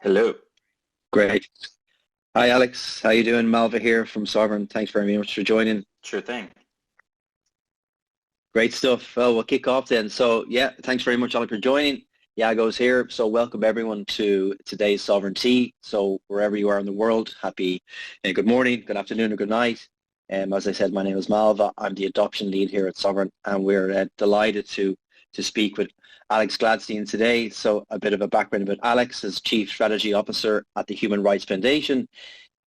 Hello. Great. Hi, Alex. How you doing? Malva here from Sovryn. Thanks very much for joining. Sure thing. Great stuff. Well, we'll kick off then. So, yeah, thanks very much, Alex, for joining. Yago's here. So welcome everyone to today's Sovryn Tea. So wherever you are in the world, happy good morning, good afternoon, or good night. As I said, my name is Malva. I'm the adoption lead here at Sovryn, and we're delighted to speak with Alex Gladstein today. So a bit of a background about Alex as Chief Strategy Officer at the Human Rights Foundation.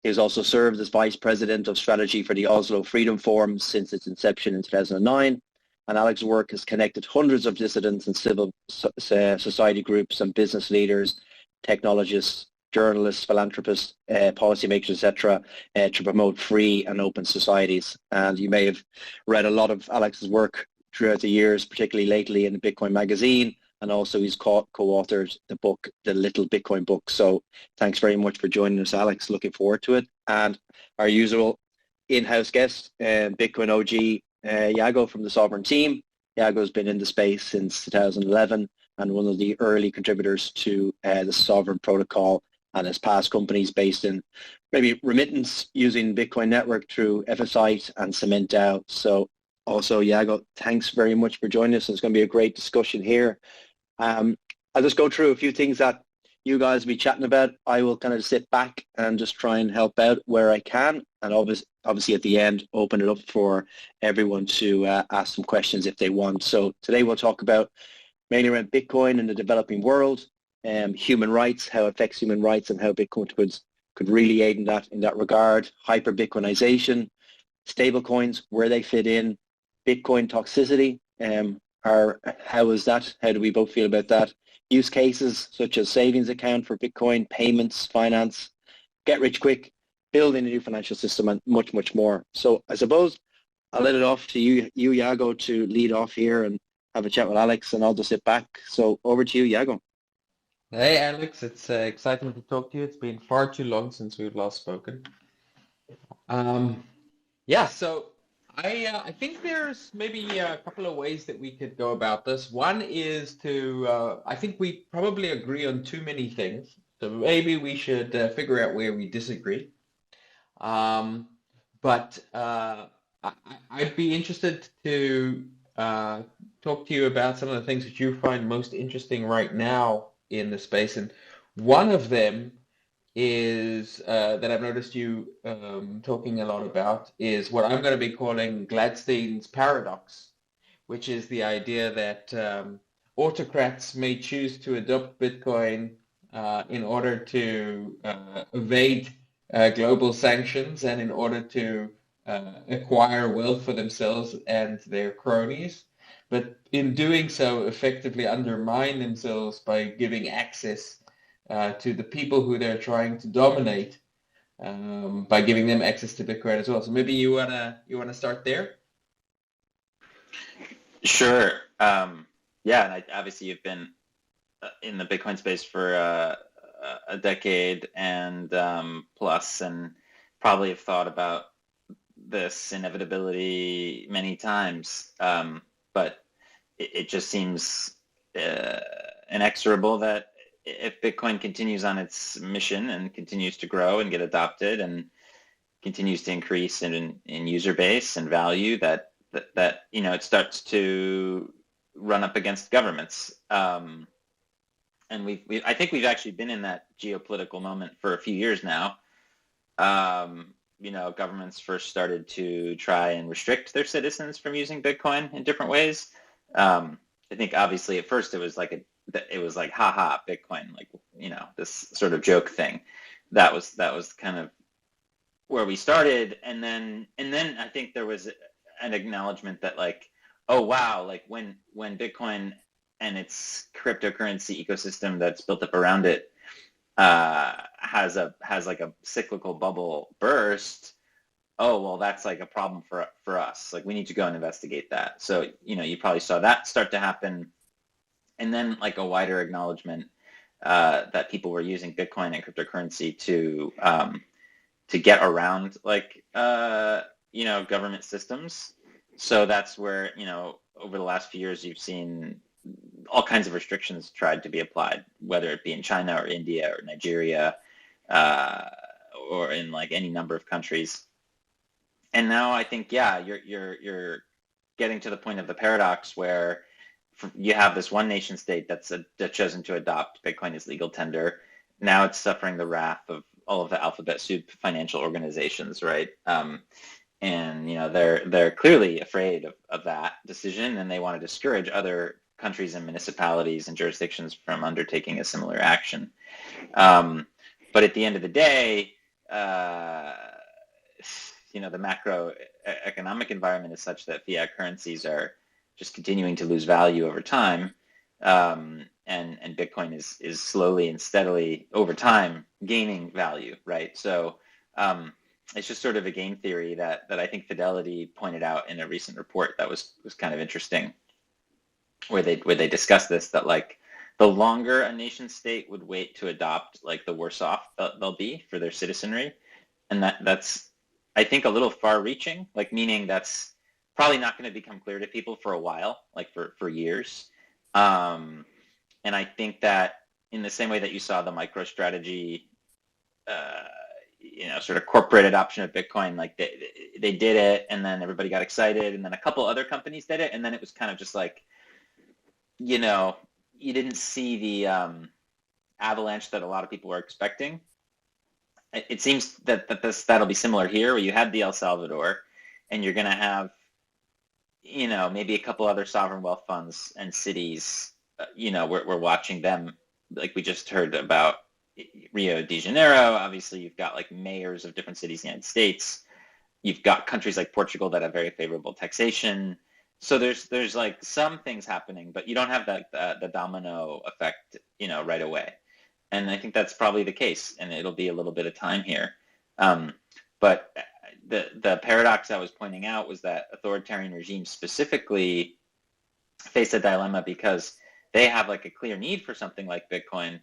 He has also served as Vice President of Strategy for the Oslo Freedom Forum since its inception in 2009. And Alex's work has connected hundreds of dissidents and civil society groups and business leaders, technologists, journalists, philanthropists, policymakers, etc., to promote free and open societies. And you may have read a lot of Alex's work throughout the years, particularly lately in the Bitcoin magazine, and also he's co-authored the book, The Little Bitcoin Book. So thanks very much for joining us, Alex. Looking forward to it. And our usual in-house guest, Bitcoin OG, Yago from the Sovryn team. Yago's been in the space since 2011 and one of the early contributors to the Sovryn protocol, and has past companies based in maybe remittance using Bitcoin network through FSI and Cement DAO. So also, Yago, thanks very much for joining us. It's going to be a great discussion here. I'll just go through a few things that you guys will be chatting about. I will kind of sit back and just try and help out where I can, and obviously at the end open it up for everyone to ask some questions if they want. So today we'll talk about mainly around Bitcoin in the developing world, human rights, how it affects human rights, and how Bitcoin could really aid in that regard. Hyperbitcoinization, stablecoins, where they fit in, Bitcoin toxicity, how is that? How do we both feel about that? Use cases such as savings account for Bitcoin, payments, finance, get rich quick, building a new financial system, and much, much more. So I suppose I'll let it off to you, Yago, to lead off here and have a chat with Alex, and I'll just sit back. So over to you, Yago. Hey Alex, it's exciting to talk to you. It's been far too long since we've last spoken. Um, yeah, so I think there's maybe a couple of ways that we could go about this. One is to I think we probably agree on too many things, so maybe we should figure out where we disagree. Um, but I'd be interested to talk to you about some of the things that you find most interesting right now in the space. And one of them is that I've noticed you talking a lot about is what I'm going to be calling Gladstein's paradox, which is the idea that autocrats may choose to adopt Bitcoin in order to evade global sanctions and in order to acquire wealth for themselves and their cronies, but in doing so effectively undermine themselves by giving access to the people who they're trying to dominate by giving them access to Bitcoin as well. So maybe you wanna start there? Sure. Yeah, and obviously you've been in the Bitcoin space for a decade and plus, and probably have thought about this inevitability many times. But it just seems inexorable that if Bitcoin continues on its mission and continues to grow and get adopted and continues to increase in user base and value, that it starts to run up against governments. And I think we've actually been in that geopolitical moment for a few years now. Governments first started to try and restrict their citizens from using Bitcoin in different ways. I think obviously at first it was like haha Bitcoin, like this sort of joke thing. That was kind of where we started, and then I think there was an acknowledgement that like, oh wow, like when Bitcoin and its cryptocurrency ecosystem that's built up around it has like a cyclical bubble burst. Oh well, that's like a problem for us. Like we need to go and investigate that. So you probably saw that start to happen, and then like a wider acknowledgement that people were using Bitcoin and cryptocurrency to get around like government systems. So that's where over the last few years you've seen all kinds of restrictions tried to be applied, whether it be in China or India or Nigeria, or in like any number of countries. And now I think, yeah, you're getting to the point of the paradox where you have this one nation state that's chosen to adopt Bitcoin as legal tender. Now it's suffering the wrath of all of the alphabet soup financial organizations, right? And they're clearly afraid of that decision, and they want to discourage other countries and municipalities and jurisdictions from undertaking a similar action. But at the end of the day, the macroeconomic environment is such that fiat currencies are just continuing to lose value over time, and Bitcoin is slowly and steadily over time gaining value, right? So it's just sort of a game theory that I think Fidelity pointed out in a recent report that was kind of interesting, where they discussed this, that like the longer a nation state would wait to adopt, like the worse off they'll be for their citizenry, and that's I think a little far-reaching, like meaning that's probably not going to become clear to people for a while, like for years. And I think that in the same way that you saw the MicroStrategy, sort of corporate adoption of Bitcoin, like they did it, and then everybody got excited, and then a couple other companies did it, and then it was kind of just like, you didn't see the avalanche that a lot of people were expecting. It seems that'll be similar here, where you had the El Salvador, and you're going to have, maybe a couple other sovereign wealth funds and cities. We're watching them, like we just heard about Rio de Janeiro. Obviously, you've got like mayors of different cities in the United States. You've got countries like Portugal that have very favorable taxation. So there's like some things happening, but you don't have the domino effect, right away. And I think that's probably the case, and it'll be a little bit of time here. But the paradox I was pointing out was that authoritarian regimes specifically face a dilemma because they have like a clear need for something like Bitcoin,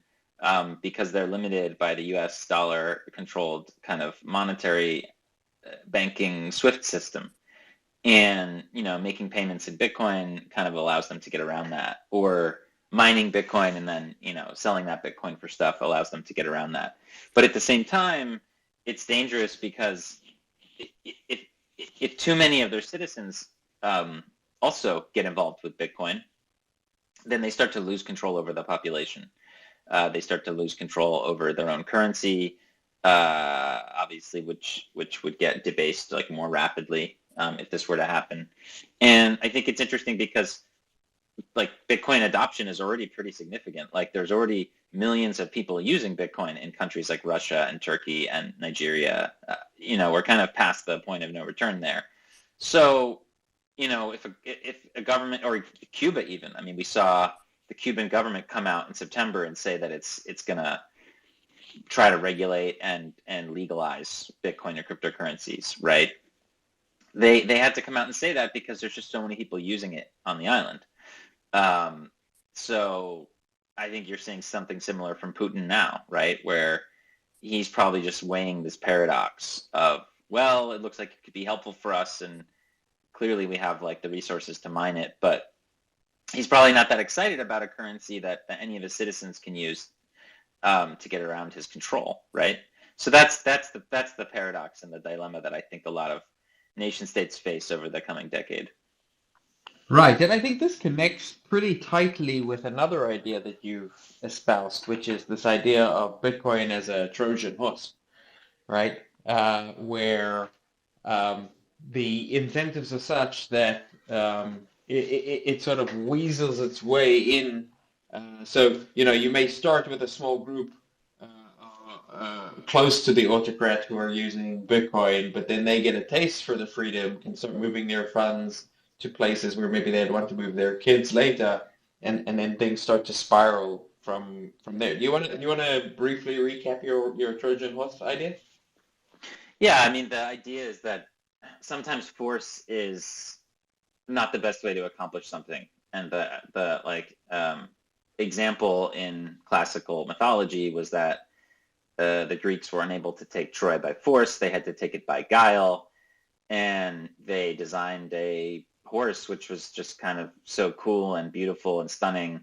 because they're limited by the U.S. dollar-controlled kind of monetary banking SWIFT system. And, making payments in Bitcoin kind of allows them to get around that, or mining Bitcoin and then, selling that Bitcoin for stuff allows them to get around that. But at the same time, it's dangerous because if too many of their citizens also get involved with Bitcoin, then they start to lose control over the population. They start to lose control over their own currency, obviously, which would get debased like more rapidly if this were to happen. And I think it's interesting because like Bitcoin adoption is already pretty significant. Like there's already millions of people using Bitcoin in countries like Russia and Turkey and Nigeria. We're kind of past the point of no return there. So, if a government, or Cuba even, I mean, we saw the Cuban government come out in September and say that it's going to try to regulate and legalize Bitcoin or cryptocurrencies, right? They had to come out and say that because there's just so many people using it on the island. So I think you're seeing something similar from Putin now, right? Where he's probably just weighing this paradox of, well, it looks like it could be helpful for us, and clearly we have like the resources to mine it, but he's probably not that excited about a currency that any of his citizens can use to get around his control, right? So that's the paradox and the dilemma that I think a lot of nation states face over the coming decade. Right, and I think this connects pretty tightly with another idea that you've espoused, which is this idea of Bitcoin as a Trojan horse, right? Where the incentives are such that it sort of weasels its way in. So, you may start with a small group close to the autocrat who are using Bitcoin, but then they get a taste for the freedom, can start moving their funds to places where maybe they'd want to move their kids later, and then things start to spiral from there. Do you want to briefly recap your Trojan horse idea? Yeah, I mean, the idea is that sometimes force is not the best way to accomplish something, and the example in classical mythology was that the Greeks were unable to take Troy by force; they had to take it by guile, and they designed a horse, which was just kind of so cool and beautiful and stunning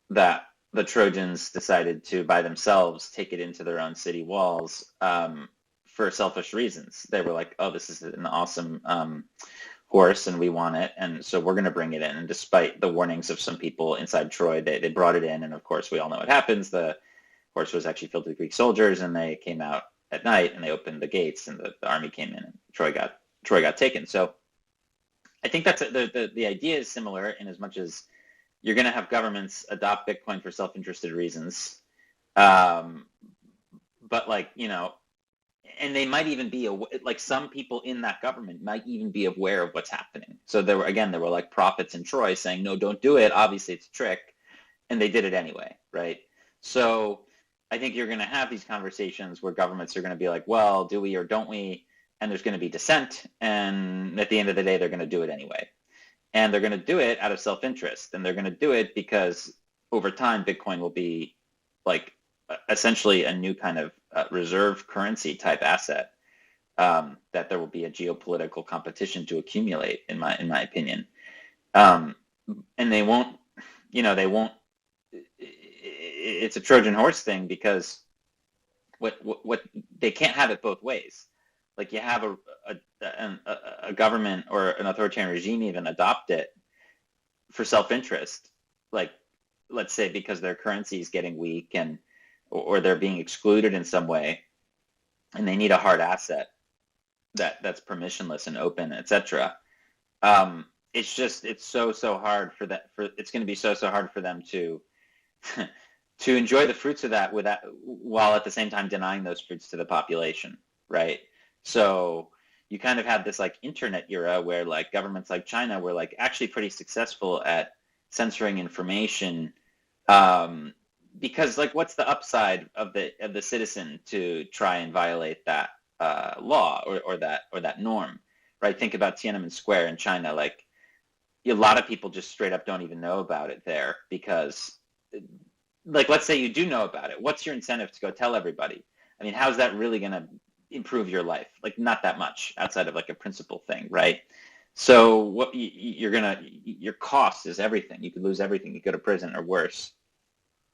that the Trojans decided to, by themselves, take it into their own city walls for selfish reasons. They were like, oh, this is an awesome horse and we want it, and so we're going to bring it in. And despite the warnings of some people inside Troy, they brought it in, and of course we all know what happens. The horse was actually filled with Greek soldiers, and they came out at night and they opened the gates, and the army came in, and Troy got taken. So I think that's the idea is similar in as much as you're going to have governments adopt Bitcoin for self-interested reasons, but like, you know, and they might even be like some people in that government might even be aware of what's happening. So there were like prophets in Troy saying, no, don't do it. Obviously it's a trick. And they did it anyway, right? So I think you're going to have these conversations where governments are going to be like, well, do we or don't we? And there's going to be dissent. And at the end of the day, they're going to do it anyway. And they're going to do it out of self-interest. And they're going to do it because over time, Bitcoin will be like essentially a new kind of reserve currency type asset that there will be a geopolitical competition to accumulate, in my opinion. And they won't, it's a Trojan horse thing because what they can't have it both ways. Like you have a government or an authoritarian regime even adopt it for self-interest, like let's say because their currency is getting weak or they're being excluded in some way, and they need a hard asset that's permissionless and open, etc. It's so hard it's going to be so hard for them to to enjoy the fruits of that while at the same time denying those fruits to the population, right? So you kind of had this like internet era where like governments like China were like actually pretty successful at censoring information. Because like, what's the upside of the citizen to try and violate that law or that norm, right? Think about Tiananmen Square in China. Like, a lot of people just straight up don't even know about it there because, like, let's say you do know about it. What's your incentive to go tell everybody? I mean, how's that really going to improve your life? Like, not that much outside of like a principle thing, right? So what your cost is everything. You could lose everything. You go to prison or worse.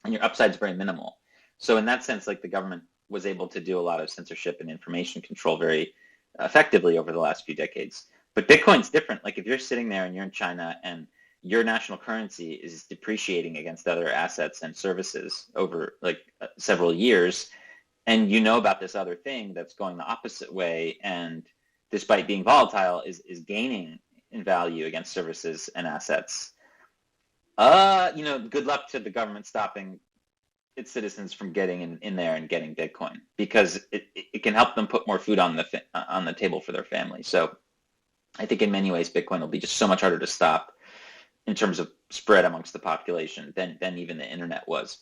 And your upside is very minimal. So in that sense, like the government was able to do a lot of censorship and information control very effectively over the last few decades. But Bitcoin's different. Like if you're sitting there and you're in China and your national currency is depreciating against other assets and services over like several years, and you know about this other thing that's going the opposite way, and despite being volatile is gaining in value against services and assets, good luck to the government stopping its citizens from getting in there and getting Bitcoin, because it can help them put more food on the table for their family. So I think in many ways Bitcoin will be just so much harder to stop in terms of spread amongst the population than even the internet was.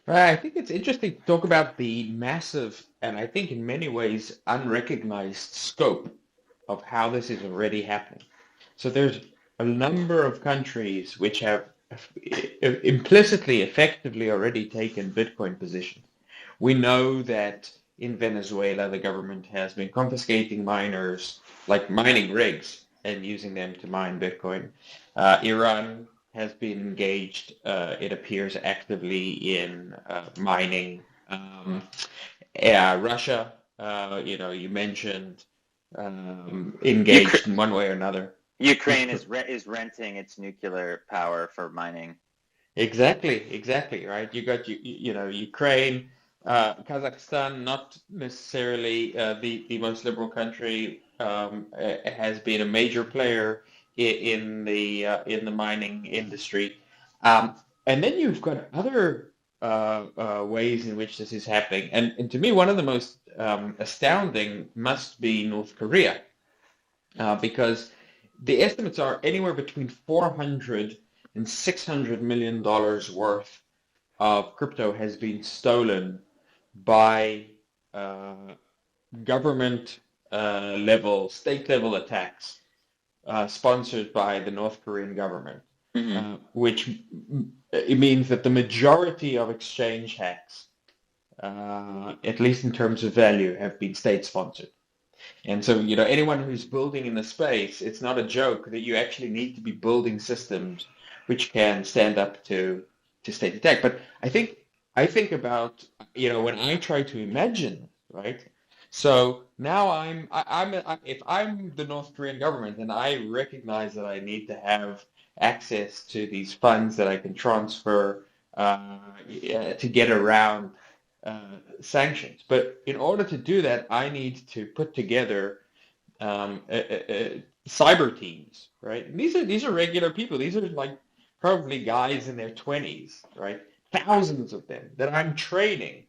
Right. I think it's interesting to talk about the massive and I think in many ways unrecognized scope of how this is already happening. So there's a number of countries which have implicitly, effectively already taken Bitcoin positions. We know that in Venezuela, the government has been confiscating miners, like mining rigs, and using them to mine Bitcoin. Iran has been engaged, it appears, actively in mining. Russia, you mentioned, engaged in one way or another. Ukraine is renting its nuclear power for mining. Exactly, right? You got Ukraine, Kazakhstan, not necessarily the most liberal country, has been a major player in the mining industry, and then you've got other ways in which this is happening, and to me one of the most astounding must be North Korea, because the estimates are anywhere between $400 and $600 million worth of crypto has been stolen by government level, state level attacks sponsored by the North Korean government, which it means that the majority of exchange hacks, at least in terms of value, have been state sponsored. And so, anyone who's building in the space, it's not a joke that you actually need to be building systems which can stand up to state attack. But I think about, when I try to imagine, right? So now if I'm the North Korean government and I recognize that I need to have access to these funds that I can transfer to get around sanctions. But in order to do that, I need to put together cyber teams, right? And these are regular people. These are like probably guys in their 20s, right? Thousands of them that I'm training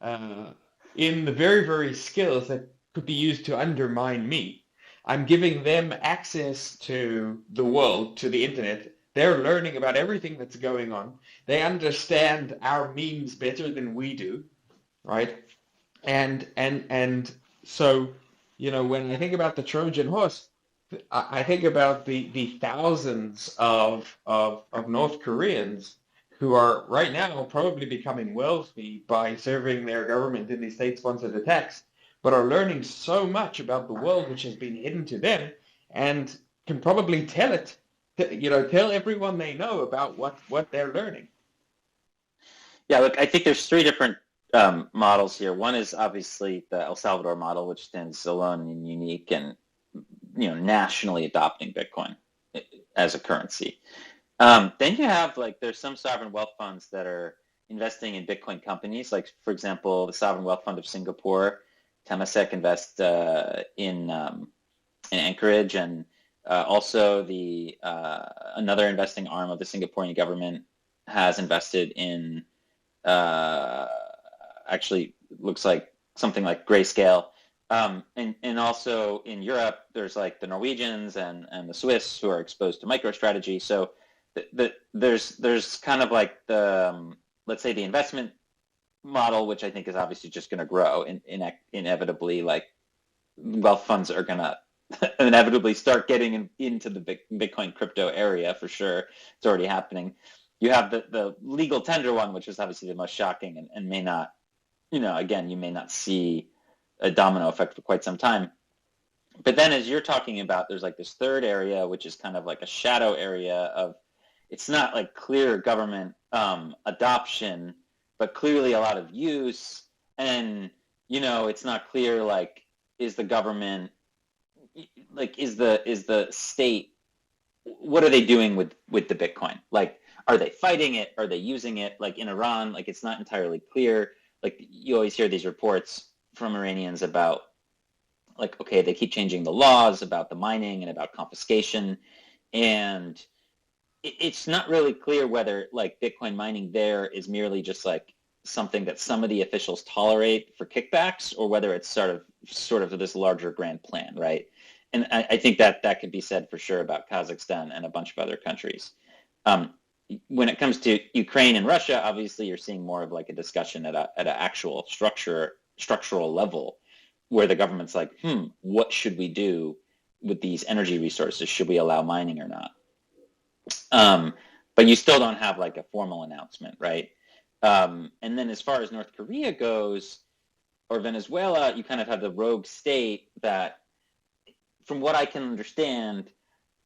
uh, in the very, very skills that could be used to undermine me. I'm giving them access to the world, to the internet. They're learning about everything that's going on. They understand our memes better than we do, right? And so, when I think about the Trojan horse, I think about the thousands of North Koreans who are right now probably becoming wealthy by serving their government in these state-sponsored attacks, but are learning so much about the world which has been hidden to them, and can probably tell it, tell everyone they know about what they're learning. Yeah, look, I think there's three different models here. One is obviously the El Salvador model, which stands alone and unique and nationally adopting Bitcoin as a currency. Then you have there's some sovereign wealth funds that are investing in Bitcoin companies, like for example the Sovereign Wealth Fund of Singapore, Temasek invest in Anchorage, and also the another investing arm of the Singaporean government has invested in actually looks like something like Grayscale. And also in Europe, there's like the Norwegians and the Swiss who are exposed to MicroStrategy. So there's kind of like the let's say the investment model, which I think is obviously just going to grow inevitably. Like wealth funds are going to inevitably start getting into the Bitcoin crypto area for sure. It's already happening. You have the legal tender one, which is obviously the most shocking and may not, again, you may not see a domino effect for quite some time. But then as you're talking about, there's like this third area, which is kind of like a shadow area of, it's not like clear government adoption, but clearly a lot of use. And, it's not clear, like, is the government, like, is the state, what are they doing with the Bitcoin? Like, are they fighting it? Are they using it? Like in Iran, like it's not entirely clear. Like you always hear these reports from Iranians about like, okay, they keep changing the laws about the mining and about confiscation. And it's not really clear whether like Bitcoin mining there is merely just like something that some of the officials tolerate for kickbacks or whether it's sort of this larger grand plan, right? And I think that could be said for sure about Kazakhstan and a bunch of other countries. When it comes to Ukraine and Russia, obviously you're seeing more of like a discussion at an actual structural level where the government's like, what should we do with these energy resources? Should we allow mining or not? But you still don't have like a formal announcement, right? And then as far as North Korea goes, or Venezuela, you kind of have the rogue state that, from what I can understand,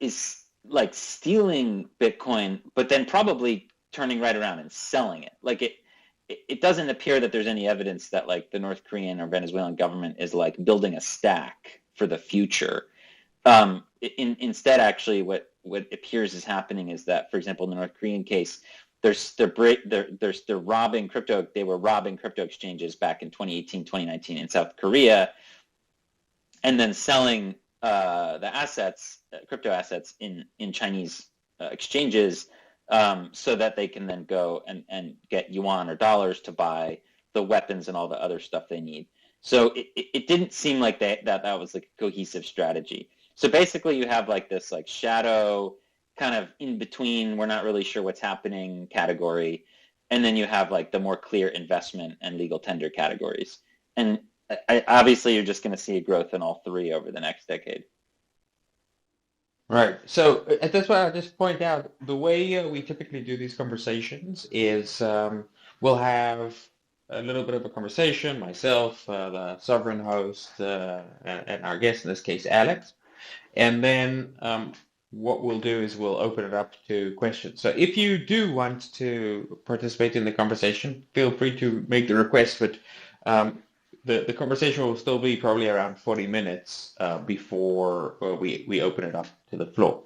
is like stealing Bitcoin, but then probably turning right around and selling it. Like it doesn't appear that there's any evidence that like the North Korean or Venezuelan government is like building a stack for the future. Instead, actually, what appears is happening is that, for example, in the North Korean case, they're robbing crypto. They were robbing crypto exchanges back in 2018, 2019 in South Korea, and then selling the assets, crypto assets in Chinese exchanges, so that they can then go and get yuan or dollars to buy the weapons and all the other stuff they need. So it didn't seem like that was like a cohesive strategy. So basically you have like this like shadow kind of in between, we're not really sure what's happening category. And then you have like the more clear investment and legal tender categories. And obviously you're just going to see a growth in all three over the next decade. Right. So that's why I just point out the way we typically do these conversations is we'll have a little bit of a conversation, myself, the Sovryn host, and our guest, in this case, Alex. And then what we'll do is we'll open it up to questions. So if you do want to participate in the conversation, feel free to make the request, but the conversation will still be probably around 40 minutes before we open it up to the floor.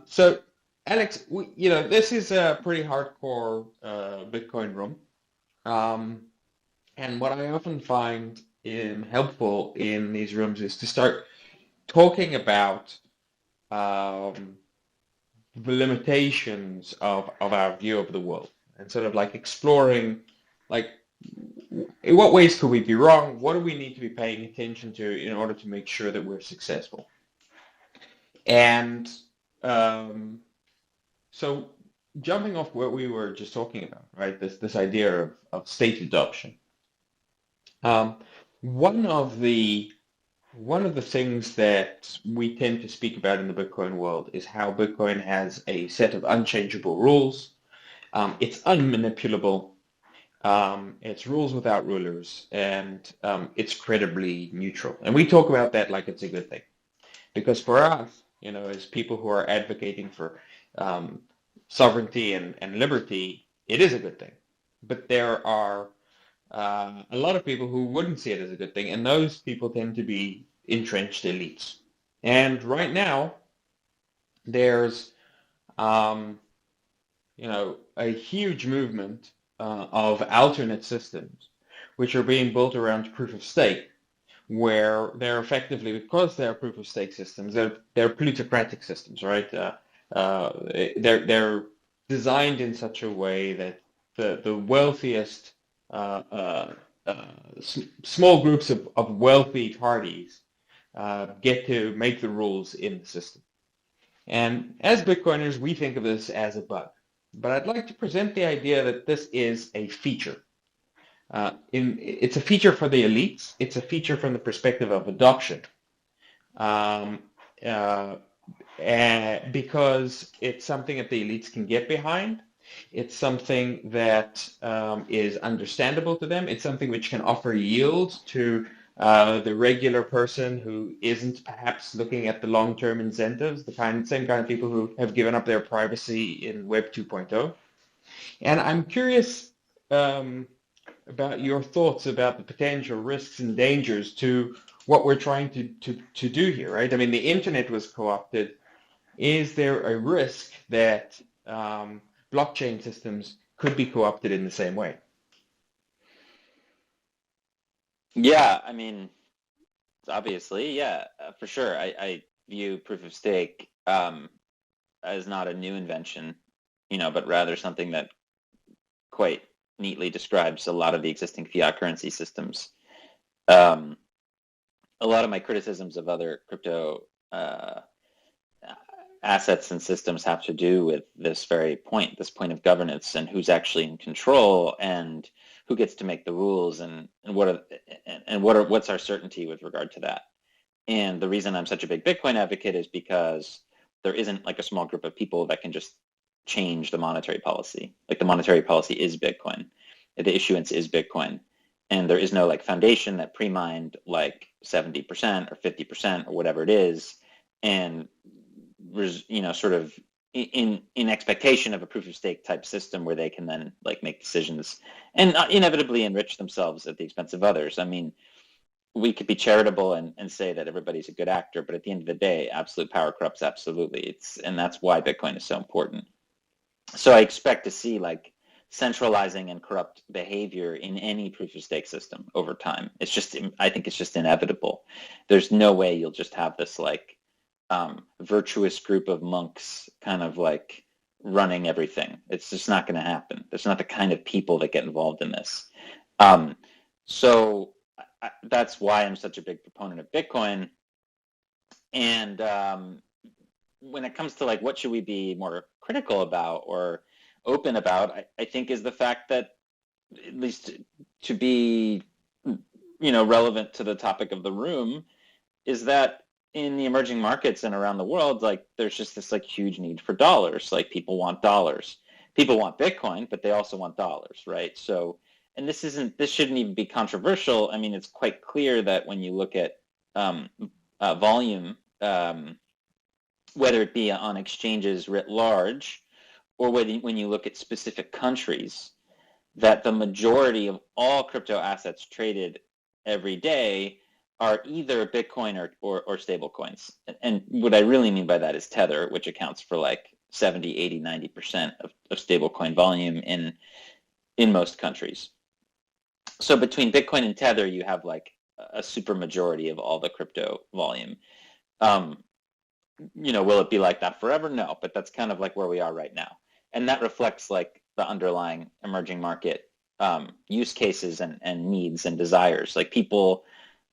So Alex, this is a pretty hardcore Bitcoin room. And what I often find helpful in these rooms is to start talking about the limitations of our view of the world and sort of like exploring, like, in what ways could we be wrong? What do we need to be paying attention to in order to make sure that we're successful? And so jumping off what we were just talking about, right? This idea of state adoption. One of the things that we tend to speak about in the Bitcoin world is how Bitcoin has a set of unchangeable rules. It's unmanipulable. It's rules without rulers, and it's credibly neutral. And we talk about that like it's a good thing, because for us, as people who are advocating for sovereignty and liberty, it is a good thing. But there are a lot of people who wouldn't see it as a good thing, and those people tend to be entrenched elites. And right now, there's a huge movement of alternate systems which are being built around proof of stake, where they're effectively, because they're proof of stake systems, they're plutocratic systems, right? They're designed in such a way that the wealthiest small groups of wealthy parties get to make the rules in the system. And as Bitcoiners, we think of this as a bug. But I'd like to present the idea that this is a feature. It's a feature for the elites. It's a feature from the perspective of adoption. Because it's something that the elites can get behind. It's something that is understandable to them. It's something which can offer yield to the regular person who isn't perhaps looking at the long-term incentives, the same kind of people who have given up their privacy in Web 2.0. And I'm curious about your thoughts about the potential risks and dangers to what we're trying to do here, right? I mean, the internet was co-opted. Is there a risk that blockchain systems could be co-opted in the same way? Yeah, I mean, obviously, yeah, for sure. I view proof of stake as not a new invention, but rather something that quite neatly describes a lot of the existing fiat currency systems. A lot of my criticisms of other crypto assets and systems have to do with this point of governance and who's actually in control and who gets to make the rules and what's our certainty with regard to that. And the reason I'm such a big Bitcoin advocate is because there isn't like a small group of people that can just change the monetary policy. Like the monetary policy is Bitcoin. The issuance is Bitcoin. And there is no like foundation that pre-mined like 70% or 50% or whatever it is, and sort of in expectation of a proof of stake type system where they can then like make decisions and inevitably enrich themselves at the expense of others. I mean, we could be charitable and say that everybody's a good actor, but at the end of the day, absolute power corrupts absolutely. And that's why Bitcoin is so important. So I expect to see like centralizing and corrupt behavior in any proof of stake system over time. I think it's just inevitable. There's no way you'll just have this like virtuous group of monks kind of like running everything. It's just not going to happen. There's not the kind of people that get involved in this. So that's why I'm such a big proponent of Bitcoin. And when it comes to like what should we be more critical about or open about, I think is the fact that, at least to be relevant to the topic of the room, is that in the emerging markets and around the world, like there's just this like huge need for dollars. Like people want dollars. People want Bitcoin, but they also want dollars, right? So and this shouldn't even be controversial. I mean, it's quite clear that when you look at volume, whether it be on exchanges writ large, or when you look at specific countries, that the majority of all crypto assets traded every day are either Bitcoin or stablecoins. And what I really mean by that is Tether, which accounts for like 70, 80, 90% of stablecoin volume in most countries. So between Bitcoin and Tether, you have like a super majority of all the crypto volume. Will it be like that forever? No, but that's kind of like where we are right now. And that reflects like the underlying emerging market use cases and needs and desires. Like people,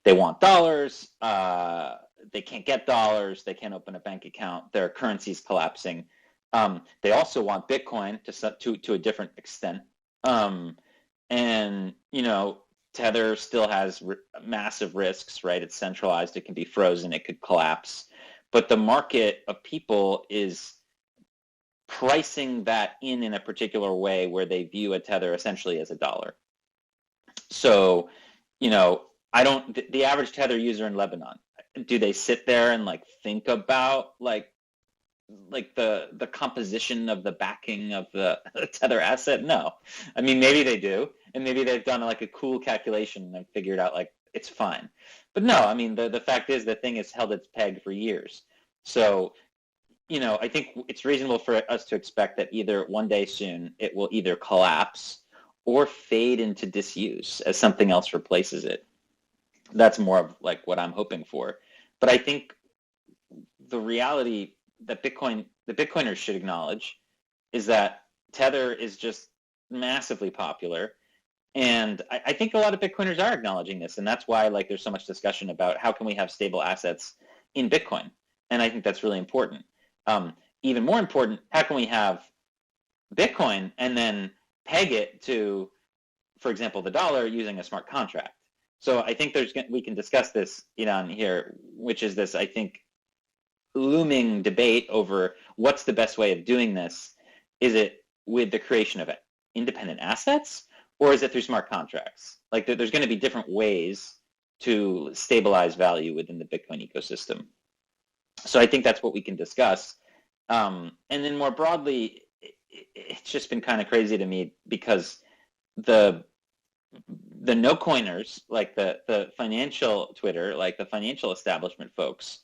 they want dollars, they can't get dollars, they can't open a bank account, their currency's collapsing. They also want Bitcoin to a different extent. And, Tether still has massive risks, right? It's centralized, it can be frozen, it could collapse. But the market of people is pricing that in a particular way where they view a Tether essentially as a dollar. So, the average Tether user in Lebanon, do they sit there and like think about like the composition of the backing of the Tether asset? No. I mean, maybe they do, and maybe they've done like a cool calculation and figured out like it's fine. But no, I mean, the fact is the thing has held its peg for years. So, I think it's reasonable for us to expect that either one day soon it will either collapse or fade into disuse as something else replaces it. That's more of like what I'm hoping for. But I think the reality that the Bitcoiners should acknowledge is that Tether is just massively popular. And I think a lot of Bitcoiners are acknowledging this. And that's why like there's so much discussion about how can we have stable assets in Bitcoin. And I think that's really important. Even more important, how can we have Bitcoin and then peg it to, for example, the dollar using a smart contract? So I think we can discuss this, on here, which is this, I think, looming debate over what's the best way of doing this. Is it with the creation of independent assets, or is it through smart contracts? Like there's going to be different ways to stabilize value within the Bitcoin ecosystem. So I think that's what we can discuss. And then more broadly, it's just been kind of crazy to me because the no coiners, like the financial Twitter, like the financial establishment folks,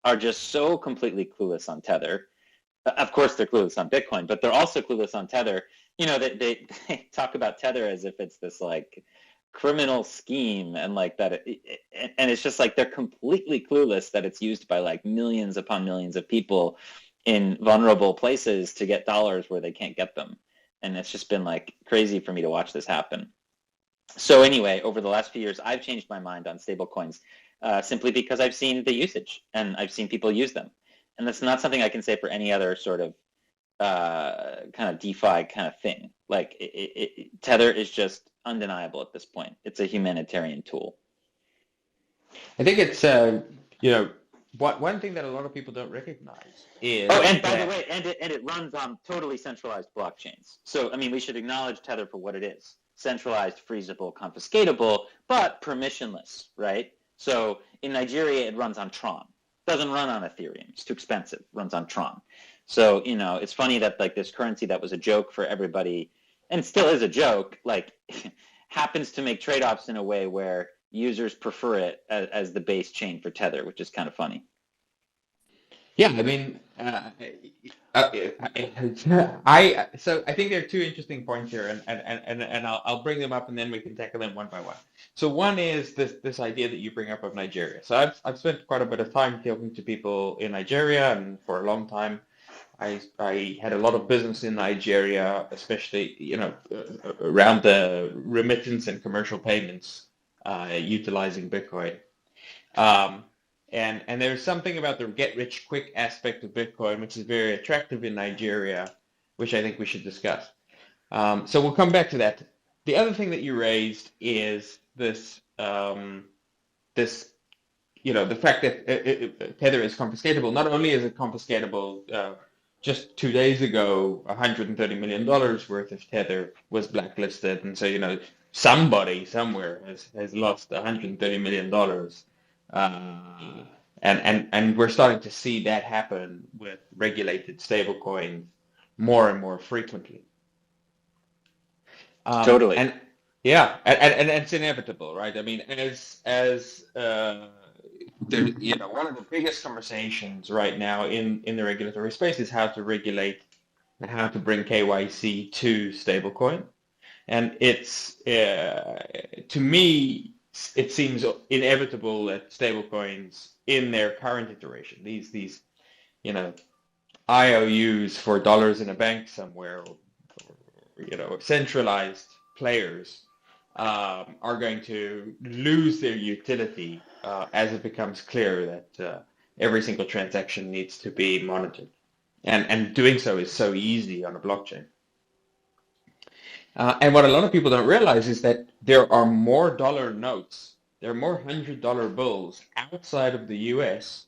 are just so completely clueless on Tether. Of course, they're clueless on Bitcoin, but they're also clueless on Tether. They talk about Tether as if it's this like criminal scheme and like that, and it's just like they're completely clueless that it's used by like millions upon millions of people in vulnerable places to get dollars where they can't get them. And it's just been like crazy for me to watch this happen. So anyway, over the last few years, I've changed my mind on stablecoins simply because I've seen the usage and I've seen people use them. And that's not something I can say for any other sort of kind of DeFi kind of thing. Like Tether is just undeniable at this point. It's a humanitarian tool. I think it's, one thing that a lot of people don't recognize is... Oh, and by the way, it runs on totally centralized blockchains. So, I mean, we should acknowledge Tether for what it is. Centralized, freezable, confiscatable, but permissionless, right? So in Nigeria, it runs on Tron. It doesn't run on Ethereum. It's too expensive. It runs on Tron. So, it's funny that like this currency that was a joke for everybody, and still is a joke, like happens to make trade-offs in a way where users prefer it as the base chain for Tether, which is kind of funny. Yeah, I mean, so I think there are two interesting points here, and I'll bring them up, and then we can tackle them one by one. So one is this idea that you bring up of Nigeria. So I've spent quite a bit of time talking to people in Nigeria, and for a long time, I had a lot of business in Nigeria, especially around the remittance and commercial payments utilizing Bitcoin. And there's something about the get-rich-quick aspect of Bitcoin, which is very attractive in Nigeria, which I think we should discuss. So we'll come back to that. The other thing that you raised is this, the fact that Tether is confiscatable. Not only is it confiscatable, just 2 days ago, $130 million worth of Tether was blacklisted, and so somebody somewhere has lost $130 million. And we're starting to see that happen with regulated stablecoins more and more frequently. Totally. And yeah, and it's inevitable, right? I mean, one of the biggest conversations right now in the regulatory space is how to regulate and how to bring KYC to stablecoin. And it's to me, it seems inevitable that stablecoins in their current iteration, these IOUs for dollars in a bank somewhere, or centralized players are going to lose their utility as it becomes clear that every single transaction needs to be monitored. And doing so is so easy on a blockchain. And what a lot of people don't realize is that there are more dollar notes, there are more $100 bills outside of the US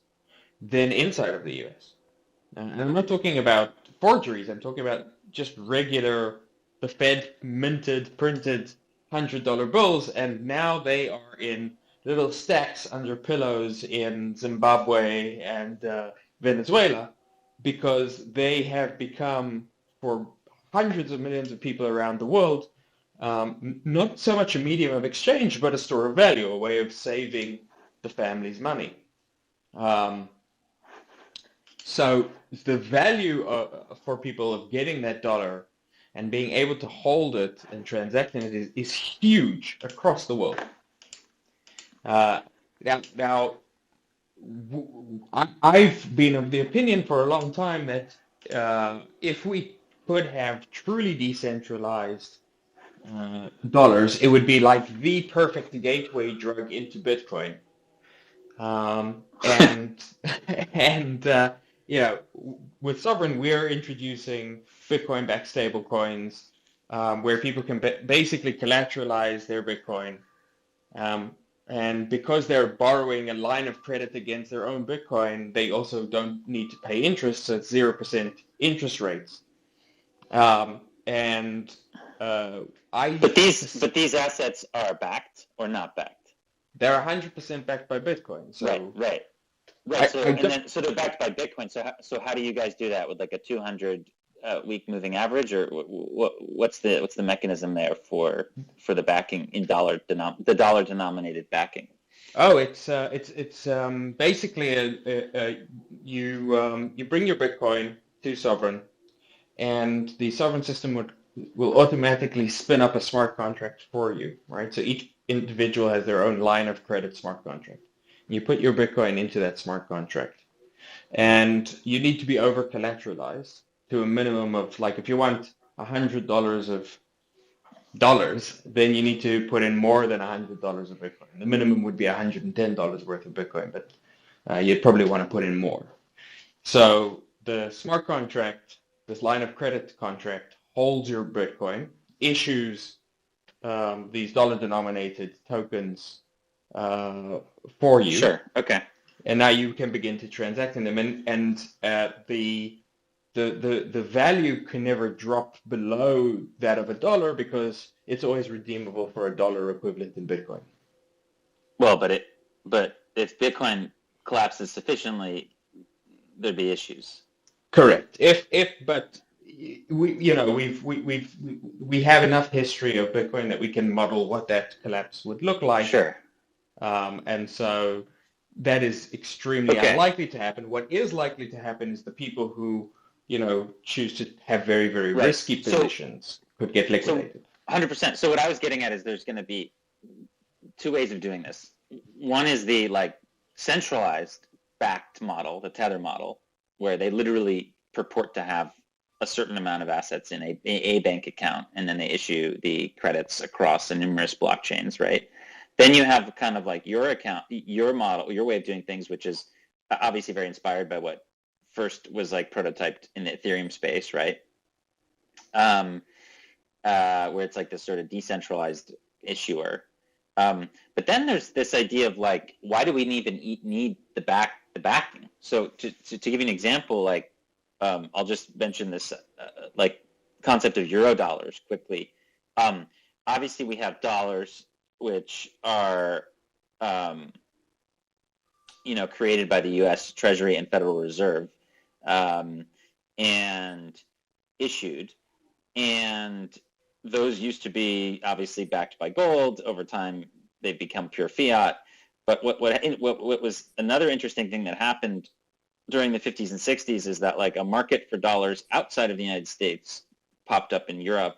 than inside of the US. And I'm not talking about forgeries, I'm talking about just regular, the Fed minted, printed $100 bills, and now they are in little stacks under pillows in Zimbabwe and Venezuela, because they have become, for hundreds of millions of people around the world, not so much a medium of exchange, but a store of value, a way of saving the family's money. So the value for people of getting that dollar and being able to hold it and transact in it is huge across the world. I've been of the opinion for a long time that if we could have truly decentralized dollars, it would be like the perfect gateway drug into Bitcoin. And with Sovryn, we're introducing Bitcoin-backed stablecoins where people can basically collateralize their Bitcoin. And because they're borrowing a line of credit against their own Bitcoin, they also don't need to pay interest, so it's 0% interest rates. But these assets are backed or not backed? They're 100% backed by Bitcoin. So right. So they're backed by Bitcoin. So how do you guys do that with like a 200 week moving average, or what's the mechanism there for the backing in dollar denominated backing? Oh, it's basically you bring your Bitcoin to Sovryn, and the Sovryn system will automatically spin up a smart contract for you, right? So each individual has their own line of credit smart contract. You put your Bitcoin into that smart contract, and you need to be over collateralized to a minimum of, like, if you want $100 of dollars, then you need to put in more than $100 of Bitcoin. The minimum would be $110 worth of Bitcoin, but you'd probably want to put in more. So the smart contract, this line of credit contract, holds your Bitcoin, issues these dollar-denominated tokens for you. Sure. Okay. And now you can begin to transact in them, and the value can never drop below that of $1 because it's always redeemable for $1 equivalent in Bitcoin. Well, but if Bitcoin collapses sufficiently, there'd be issues. Correct. But we have enough history of Bitcoin that we can model what that collapse would look like. Sure. And so that is extremely unlikely to happen. What is likely to happen is the people who choose to have very, very risky positions could get liquidated. 100%. So what I was getting at is there's going to be two ways of doing this. One is the centralized backed model, the Tether model, where they literally purport to have a certain amount of assets in a bank account, and then they issue the credits across the numerous blockchains, right? Then you have kind of like your account, your model, your way of doing things, which is obviously very inspired by what first was prototyped in the Ethereum space, right? Where it's like this sort of decentralized issuer. But then there's this idea of why do we even need the backing? So to give you an example, I'll just mention this concept of Eurodollars quickly. obviously we have dollars, which are, created by the U.S. Treasury and Federal Reserve, and issued. And those used to be obviously backed by gold. Over time, they've become pure fiat. But what was another interesting thing that happened during the 50s and 60s is that like a market for dollars outside of the United States popped up in Europe,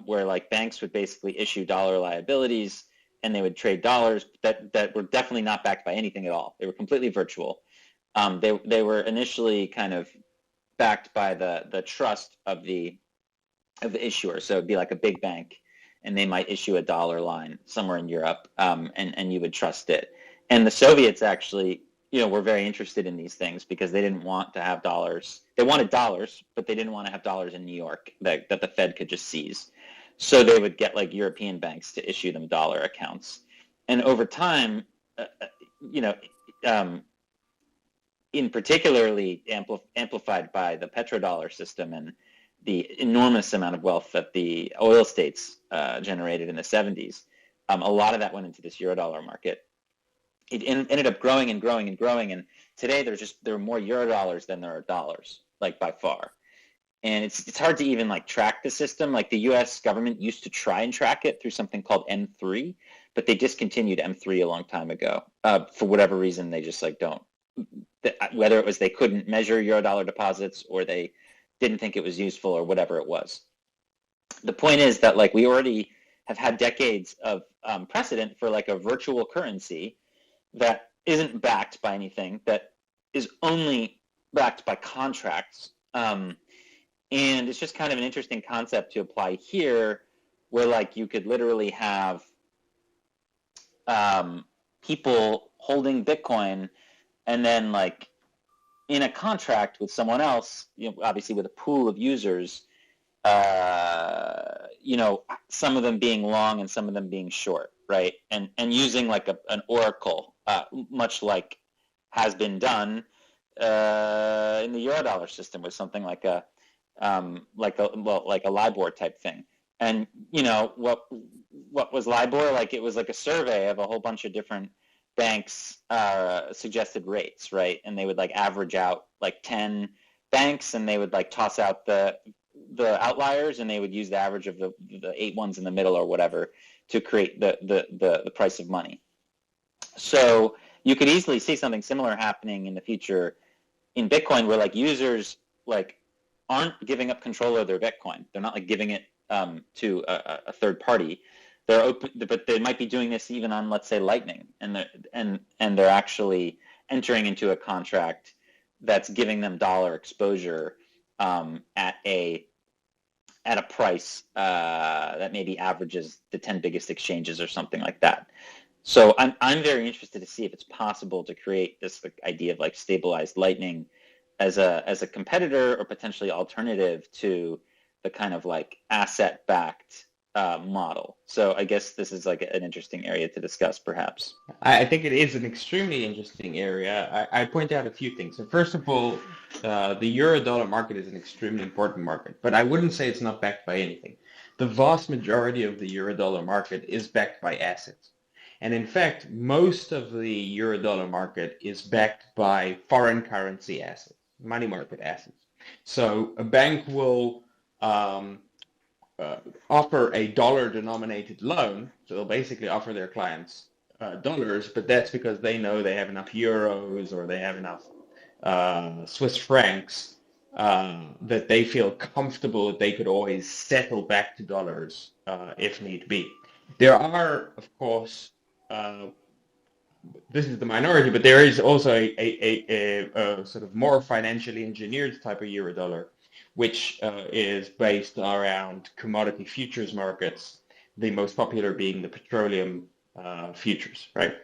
where like banks would basically issue dollar liabilities and they would trade dollars that were definitely not backed by anything at all. They were completely virtual. They were initially kind of backed by the trust of the issuer. So it'd be like a big bank, and they might issue a dollar line somewhere in Europe, and you would trust it. And the Soviets actually, were very interested in these things because they didn't want to have dollars. They wanted dollars, but they didn't want to have dollars in New York that the Fed could just seize. So they would get like European banks to issue them dollar accounts. And over time, in particularly amplified by the petrodollar system and the enormous amount of wealth that the oil states generated in the 70s, a lot of that went into this Eurodollar market. It ended up growing and growing and growing, and today there are more Eurodollars than there are dollars, like by far. And it's hard to even like track the system. Like the U.S. government used to try and track it through something called M3, but they discontinued M3 a long time ago for whatever reason. They just like don't. Whether it was they couldn't measure Eurodollar deposits or they didn't think it was useful or whatever it was. The point is that like we already have had decades of precedent for like a virtual currency that isn't backed by anything, that is only backed by contracts. And it's just kind of an interesting concept to apply here, where like you could literally have people holding Bitcoin and then like in a contract with someone else, obviously with a pool of users, some of them being long and some of them being short, right? And using like an oracle, much like has been done in the Eurodollar system with something like a LIBOR type thing. And what was LIBOR? Like it was like a survey of a whole bunch of different banks' suggested rates, right? And they would like average out like 10 banks, and they would like toss out the outliers, and they would use the average of the 8 ones in the middle or whatever to create the price of money. So you could easily see something similar happening in the future in Bitcoin, where like users like aren't giving up control of their Bitcoin. They're not like giving it to a third party. They're open, but they might be doing this even on, let's say, Lightning, and they're actually entering into a contract that's giving them dollar exposure at a price that maybe averages the 10 biggest exchanges or something like that. So I'm very interested to see if it's possible to create this idea of like stabilized Lightning as a competitor or potentially alternative to the kind of like asset-backed model. So I guess this is like an interesting area to discuss, perhaps. I think it is an extremely interesting area. I point out a few things. So first of all, the Eurodollar market is an extremely important market, but I wouldn't say it's not backed by anything. The vast majority of the Eurodollar market is backed by assets. And in fact, most of the Eurodollar market is backed by foreign currency assets, money market assets. So a bank will offer a dollar-denominated loan, so they'll basically offer their clients dollars, but that's because they know they have enough euros or they have enough Swiss francs that they feel comfortable that they could always settle back to dollars if need be. There are, of course, this is the minority, but there is also a sort of more financially engineered type of Eurodollar, which is based around commodity futures markets, the most popular being the petroleum futures, right?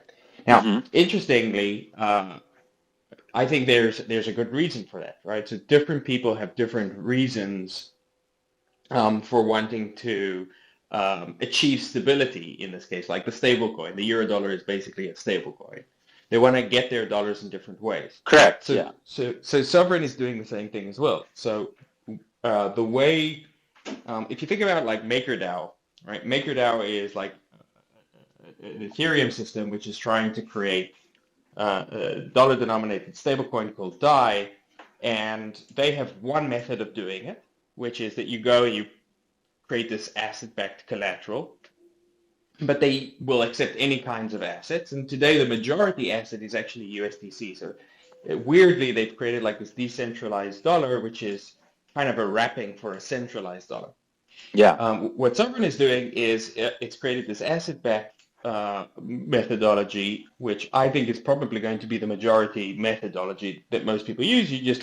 Now, interestingly, I think there's a good reason for that, right? So different people have different reasons for wanting to achieve stability in this case, like the stablecoin. The Eurodollar is basically a stablecoin. They want to get their dollars in different ways. Correct. So Sovryn is doing the same thing as well. So the way, if you think about like MakerDAO, right? MakerDAO is like an Ethereum system which is trying to create a dollar-denominated stablecoin called DAI, and they have one method of doing it, which is that you go and you create this asset-backed collateral, but they will accept any kinds of assets. And today the majority asset is actually USDC. So weirdly, they've created like this decentralized dollar, which is kind of a wrapping for a centralized dollar. Yeah. What Sovryn is doing is it's created this asset-backed methodology, which I think is probably going to be the majority methodology that most people use. You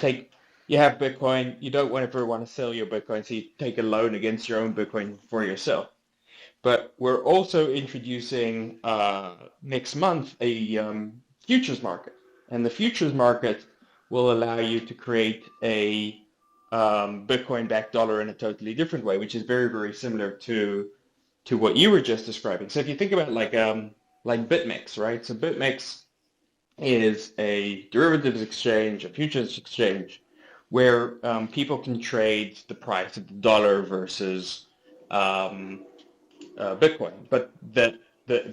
have Bitcoin, you don't ever want to sell your Bitcoin, so you take a loan against your own Bitcoin for yourself. But we're also introducing next month a futures market. And the futures market will allow you to create a Bitcoin-backed dollar in a totally different way, which is very, very similar to what you were just describing. So if you think about like BitMEX, right? So BitMEX is a derivatives exchange, a futures exchange, where people can trade the price of the dollar versus Bitcoin. But the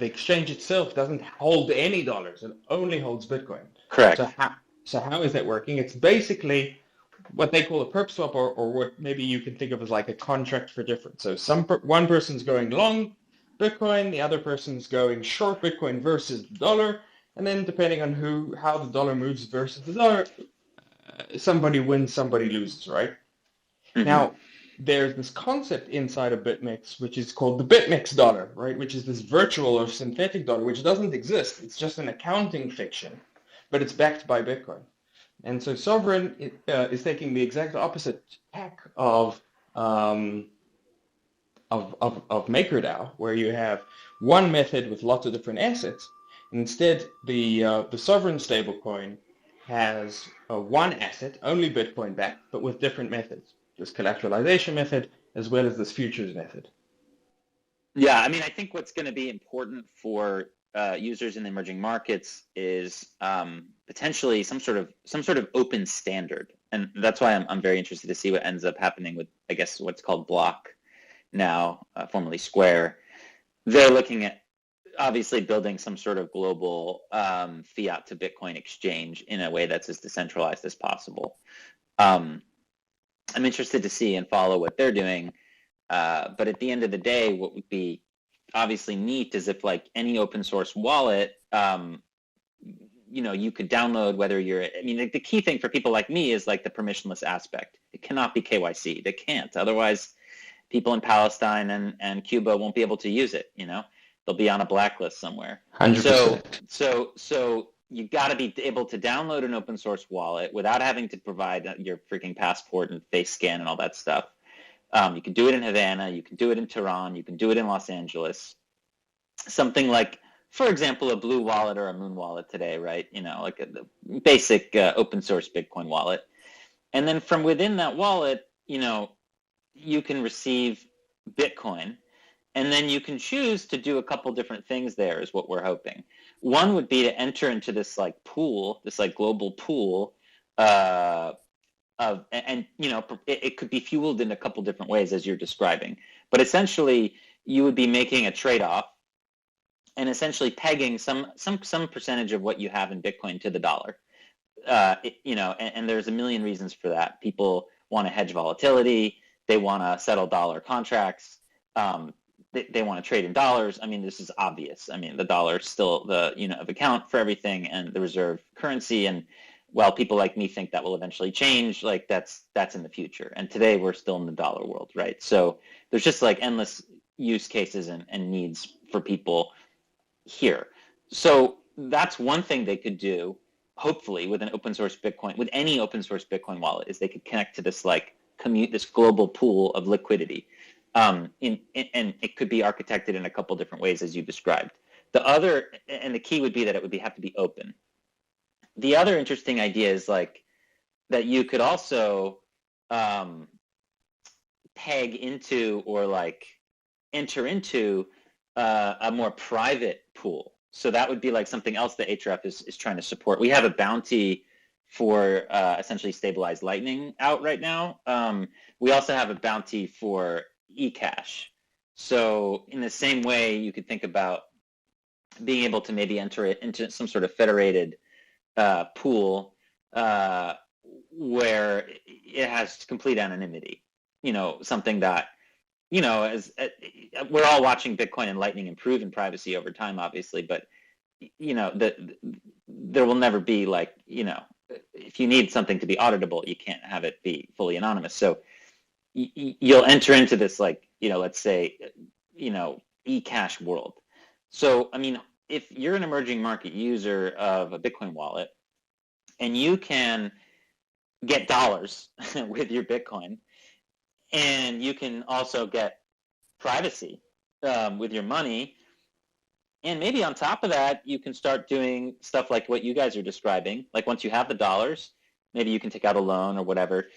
exchange itself doesn't hold any dollars; it only holds Bitcoin. Correct. So how is that working? It's basically what they call a perp swap, or what maybe you can think of as like a contract for difference. So one person's going long Bitcoin, the other person's going short Bitcoin versus the dollar, and then depending on how the dollar moves versus the dollar, somebody wins, somebody loses, right? Mm-hmm. Now, there's this concept inside of BitMEX, which is called the BitMEX dollar, right? Which is this virtual or synthetic dollar, which doesn't exist. It's just an accounting fiction, but it's backed by Bitcoin. And so Sovryn is taking the exact opposite tack of MakerDAO, where you have one method with lots of different assets. Instead, the Sovryn stablecoin has one asset, only Bitcoin backed, but with different methods. This collateralization method as well as this futures method. Yeah, I mean, I think what's going to be important for users in the emerging markets is potentially some sort of open standard, and that's why I'm very interested to see what ends up happening with, I guess, what's called Block now, formerly Square. They're looking at obviously building some sort of global fiat to Bitcoin exchange in a way that's as decentralized as possible. I'm interested to see and follow what they're doing, but at the end of the day, what would be obviously neat is if, like any open source wallet, you could download whether you're, I mean, the key thing for people like me is like the permissionless aspect. It cannot be KYC. They can't. Otherwise, people in Palestine and Cuba won't be able to use it, They'll be on a blacklist somewhere. 100%. So you got to be able to download an open source wallet without having to provide your freaking passport and face scan and all that stuff. You can do it in Havana, you can do it in Tehran, you can do it in Los Angeles. Something like, for example, a Blue wallet or a Moon wallet today, right? Like a basic open source Bitcoin wallet. And then from within that wallet, you can receive Bitcoin. And then you can choose to do a couple different things there is what we're hoping. One would be to enter into this like pool, this like global pool it could be fueled in a couple different ways as you're describing. But essentially, you would be making a trade-off and essentially pegging some percentage of what you have in Bitcoin to the dollar. And there's a million reasons for that. People want to hedge volatility. They want to settle dollar contracts. They want to trade in dollars. I mean, this is obvious. I mean, the dollar is still the of account for everything and the reserve currency. And while people like me think that will eventually change, like that's in the future. And today we're still in the dollar world, right? So there's just like endless use cases and needs for people here. So that's one thing they could do, hopefully, with an open source Bitcoin, with any open source Bitcoin wallet, is they could connect to this like this global pool of liquidity. And it could be architected in a couple different ways, as you described. The other, and the key would be that it would have to be open. The other interesting idea is like that you could also peg into or like enter into a more private pool. So that would be like something else that HRF is trying to support. We have a bounty for essentially stabilized Lightning out right now. We also have a bounty for eCash. So in the same way, you could think about being able to maybe enter it into some sort of federated pool where it has complete anonymity. Something that, as we're all watching Bitcoin and Lightning improve in privacy over time, obviously, but there will never be if you need something to be auditable, you can't have it be fully anonymous. So you'll enter into this let's say eCash world. So I mean, if you're an emerging market user of a Bitcoin wallet and you can get dollars with your Bitcoin, and you can also get privacy with your money, and maybe on top of that, you can start doing stuff like what you guys are describing. Like once you have the dollars, maybe you can take out a loan or whatever.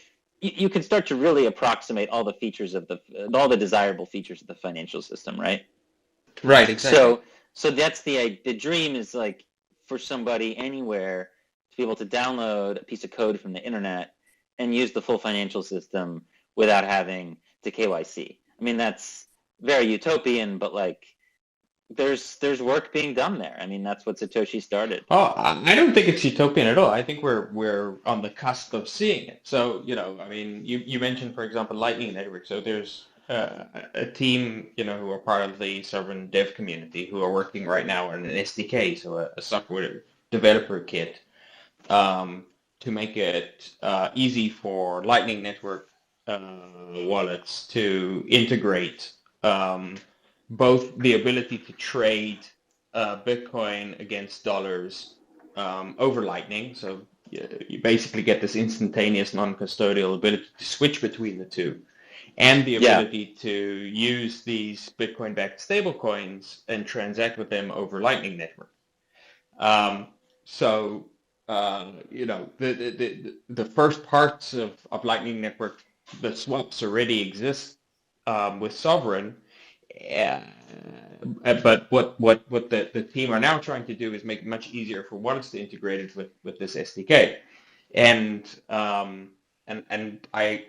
You can start to really approximate all the features of all the desirable features of the financial system, right? Right, exactly. So that's the dream is like for somebody anywhere to be able to download a piece of code from the internet and use the full financial system without having to KYC. I mean, that's very utopian, but there's work being done there. I mean, that's what Satoshi started. Oh, I don't think it's utopian at all. I think we're on the cusp of seeing it. So, I mean, you mentioned, for example, Lightning Network. So there's a team, who are part of the Sovryn dev community who are working right now on an SDK, so a software developer kit, to make it easy for Lightning Network wallets to integrate both the ability to trade Bitcoin against dollars over Lightning. So you basically get this instantaneous non-custodial ability to switch between the two, and the ability to use these Bitcoin-backed stablecoins and transact with them over Lightning Network. So the first parts of Lightning Network, the swaps already exist with Sovryn. But what the team are now trying to do is make it much easier for wallets to integrate it with this SDK, and I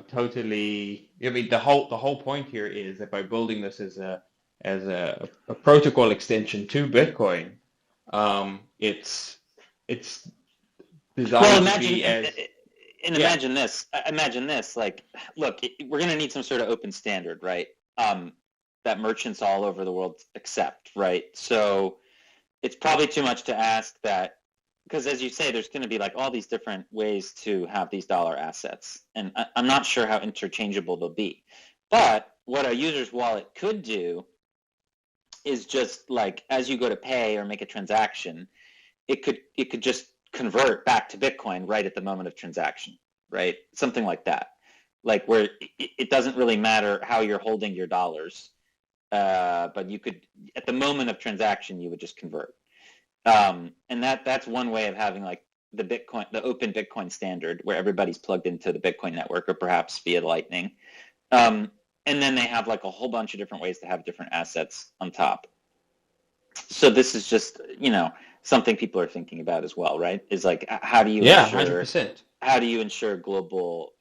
totally, I mean, the whole point here is that by building this as a protocol extension to Bitcoin, it's designed to be as. And imagine this. Imagine this. Like, look, we're going to need some sort of open standard, right? That merchants all over the world accept, right? So it's probably too much to ask that, because as you say, there's going to be like all these different ways to have these dollar assets, and I'm not sure how interchangeable they'll be. But what a user's wallet could do is just like, as you go to pay or make a transaction, it could just convert back to Bitcoin right at the moment of transaction, right? Something like that. Like where it doesn't really matter how you're holding your dollars, but you could, at the moment of transaction, you would just convert. And that's one way of having like the open Bitcoin standard where everybody's plugged into the Bitcoin network or perhaps via Lightning. And then they have like a whole bunch of different ways to have different assets on top. So this is just, something people are thinking about as well, right? Is like, how do you ensure 100%. How do you ensure global,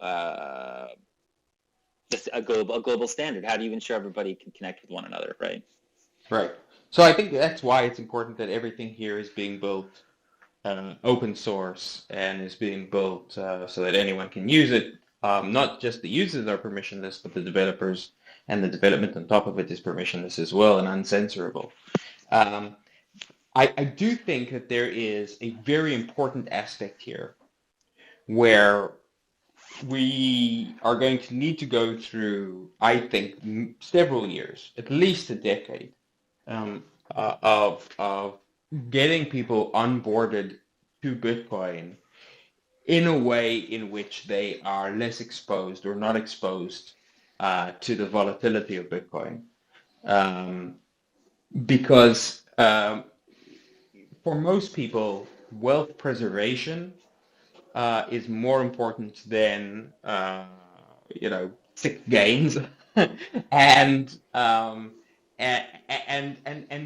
just a global standard? How do you ensure everybody can connect with one another, right? Right. So I think that's why it's important that everything here is being built open source and is being built so that anyone can use it. Not just the users are permissionless, but the developers and the development on top of it is permissionless as well and uncensorable. I do think that there is a very important aspect here where we are going to need to go through, I think, several years, at least a decade, of getting people onboarded to Bitcoin in a way in which they are less exposed or not exposed to the volatility of Bitcoin. Because for most people, wealth preservation is more important than sick gains, and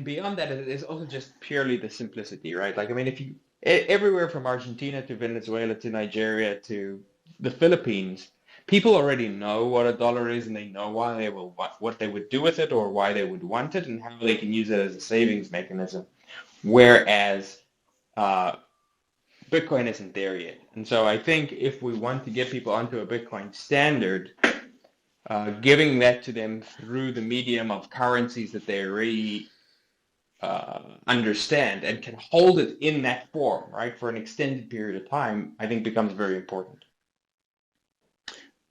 beyond that, it is also just purely the simplicity, right? Like, I mean, if you everywhere from Argentina to Venezuela to Nigeria to the Philippines, people already know what a dollar is, and they know why they will what they would do with it, or why they would want it, and how they can use it as a savings mechanism. Whereas Bitcoin isn't there yet. And so I think if we want to get people onto a Bitcoin standard, giving that to them through the medium of currencies that they already understand and can hold it in that form, right, for an extended period of time, I think becomes very important.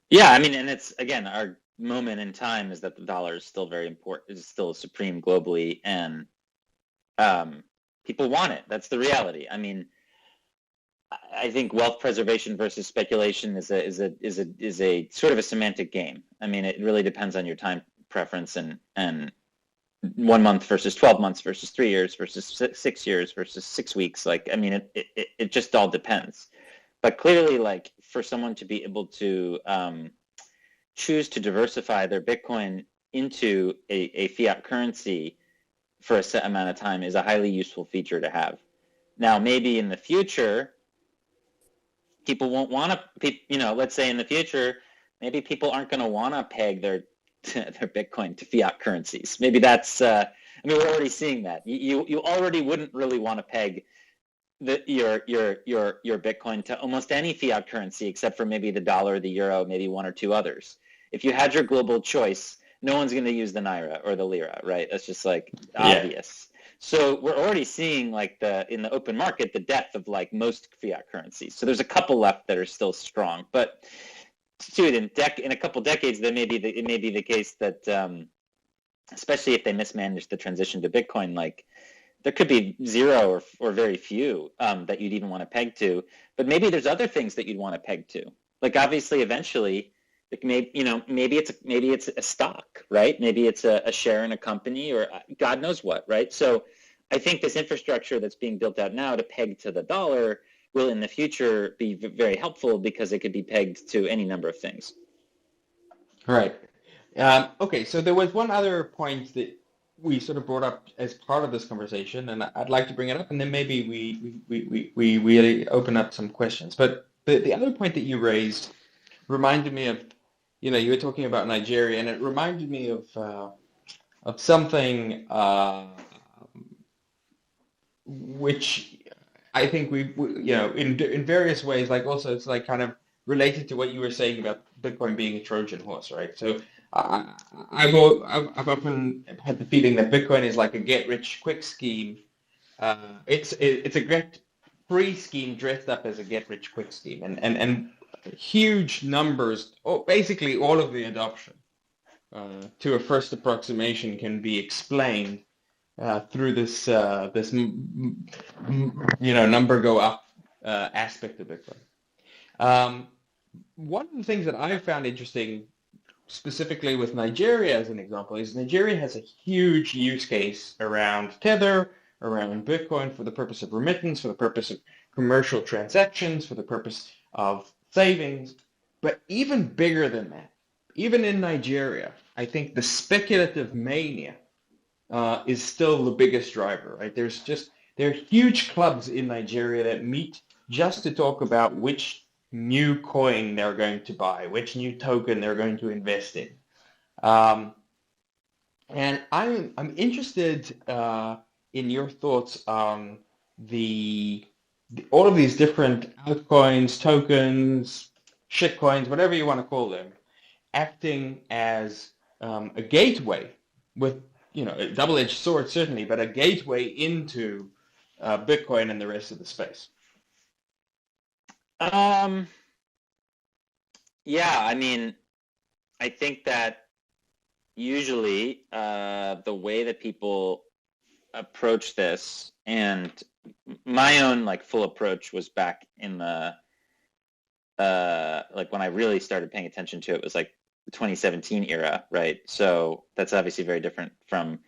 Yeah, I mean, and it's, again, our moment in time is that the dollar is still very important, is still supreme globally, and people want it. That's the reality. I mean, I think wealth preservation versus speculation is a sort of a semantic game. I mean, it really depends on your time preference, and 1 month versus 12 months versus 3 years versus 6 years versus 6 weeks. Like, I mean, it just all depends. But clearly, like, for someone to be able to choose to diversify their Bitcoin into a fiat currency for a set amount of time is a highly useful feature to have. Now, maybe in the future, people won't want to, you know, let's say in the future, maybe people aren't going to want to peg their Bitcoin to fiat currencies. Maybe that's, I mean, we're already seeing that. You already wouldn't really want to peg your Bitcoin to almost any fiat currency except for maybe the dollar, the euro, maybe one or two others. If you had your global choice, no one's going to use the naira or the lira, right? That's just like obvious. Yeah. So we're already seeing, like, in the open market, the death of, like, most fiat currencies. So there's a couple left that are still strong, but dude, in a couple decades, it may be the case that, especially if they mismanage the transition to Bitcoin, like, there could be zero or very few that you'd even want to peg to. But maybe there's other things that you'd want to peg to. Like, obviously, eventually, like, maybe it's a stock, right? Maybe it's a share in a company, or God knows what, right? So I think this infrastructure that's being built out now to peg to the dollar will in the future be very helpful, because it could be pegged to any number of things. Right. Okay, so there was one other point that we sort of brought up as part of this conversation, and I'd like to bring it up, and then maybe we really open up some questions. But the other point that you raised reminded me of, you know, you were talking about Nigeria, and it reminded me of something which I think we you know, in various ways, like, also it's like kind of related to what you were saying about Bitcoin being a Trojan horse, right? So I've often had the feeling that Bitcoin is like a get-rich-quick scheme. It's a get-free scheme dressed up as a get-rich-quick scheme, and huge numbers, basically all of the adoption to a first approximation can be explained through this you know, number go up aspect of Bitcoin. One of the things that I found interesting, specifically with Nigeria as an example, is Nigeria has a huge use case around Tether, around Bitcoin, for the purpose of remittance, for the purpose of commercial transactions, for the purpose of savings. But even bigger than that, even in Nigeria, I think the speculative mania is still the biggest driver, right? There are huge clubs in Nigeria that meet just to talk about which new coin they're going to buy, which new token they're going to invest in. And I'm interested in your thoughts on all of these different altcoins, tokens, shitcoins, whatever you want to call them, acting as a gateway, with, you know, a double-edged sword certainly, but a gateway into Bitcoin and the rest of the space. Yeah, I mean, I think that usually the way that people approach this, and my own, like, full approach was back in the like, when I really started paying attention to it, was like the 2017 era, right? So that's obviously very different from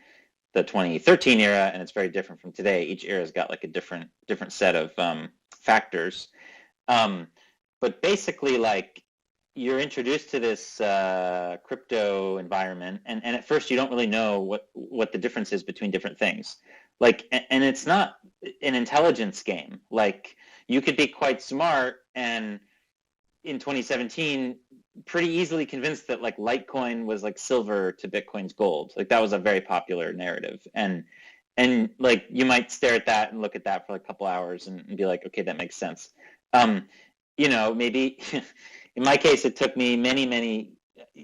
the 2013 era, and it's very different from today. Each era's got, like, a different set of factors. But basically, like, you're introduced to this crypto environment, and at first you don't really know what the difference is between different things. Like, and it's not an intelligence game. Like, you could be quite smart, and in 2017 pretty easily convinced that like Litecoin was like silver to Bitcoin's gold. Like that was a very popular narrative. And like you might stare at that and look at that for like a couple hours and be like, okay, that makes sense. Maybe in my case, it took me many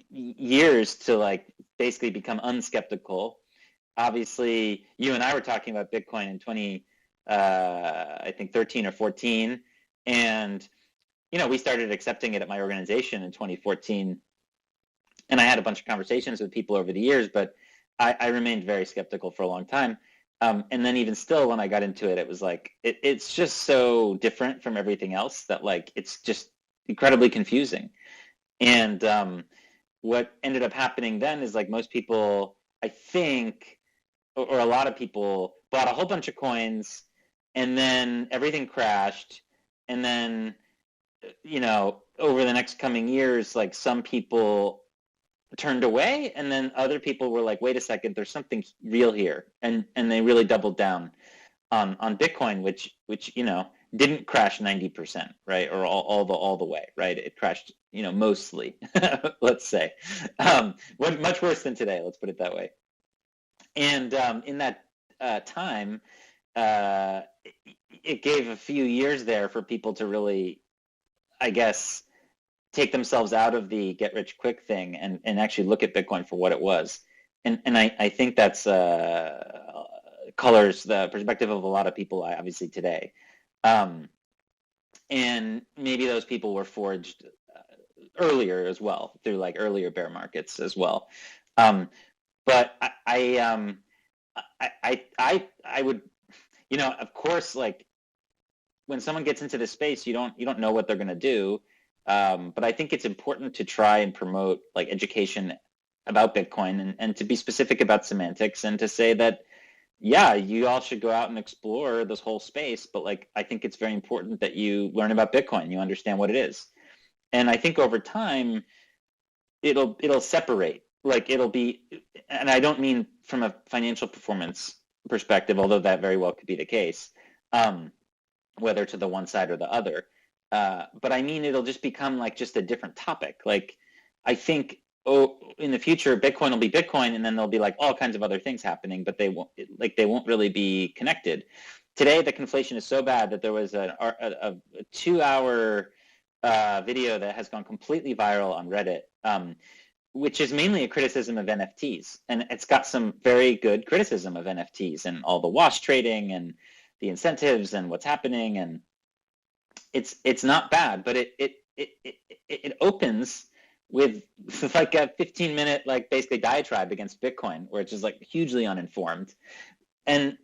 years to like basically become unskeptical. Obviously, you and I were talking about Bitcoin in 13 or 14, and we started accepting it at my organization in 2014, and I had a bunch of conversations with people over the years, but I remained very skeptical for a long time. And then even still, when I got into it, it was like, it's just so different from everything else that like, it's just incredibly confusing. And what ended up happening then is like most people, I think, or a lot of people bought a whole bunch of coins and then everything crashed. And then, over the next coming years, like some people turned away, and then other people were like, wait a second, there's something real here, and they really doubled down on Bitcoin, which didn't crash 90%, right, or all the way, right? It crashed mostly, let's say, much worse than today, let's put it that way. And in that time, it gave a few years there for people to really, I guess, take themselves out of the get rich quick thing and actually look at Bitcoin for what it was. And I think that's colors the perspective of a lot of people, obviously, today. And maybe those people were forged earlier as well, through like earlier bear markets as well. But I would, of course, like when someone gets into this space, you don't know what they're going to do. But I think it's important to try and promote like education about Bitcoin and to be specific about semantics and to say that, yeah, you all should go out and explore this whole space. But like, I think it's very important that you learn about Bitcoin, you understand what it is. And I think over time, it'll separate. Like it'll be, and I don't mean from a financial performance perspective, although that very well could be the case, whether to the one side or the other. But I mean, it'll just become like just a different topic. Like, I think, in the future, Bitcoin will be Bitcoin, and then there'll be like all kinds of other things happening, but they won't really be connected. Today, the conflation is so bad that there was a 2-hour video that has gone completely viral on Reddit, which is mainly a criticism of NFTs, and it's got some very good criticism of NFTs and all the wash trading and the incentives and what's happening, and it's not bad, but it opens with like a 15-minute like basically diatribe against Bitcoin, where it's just like hugely uninformed, and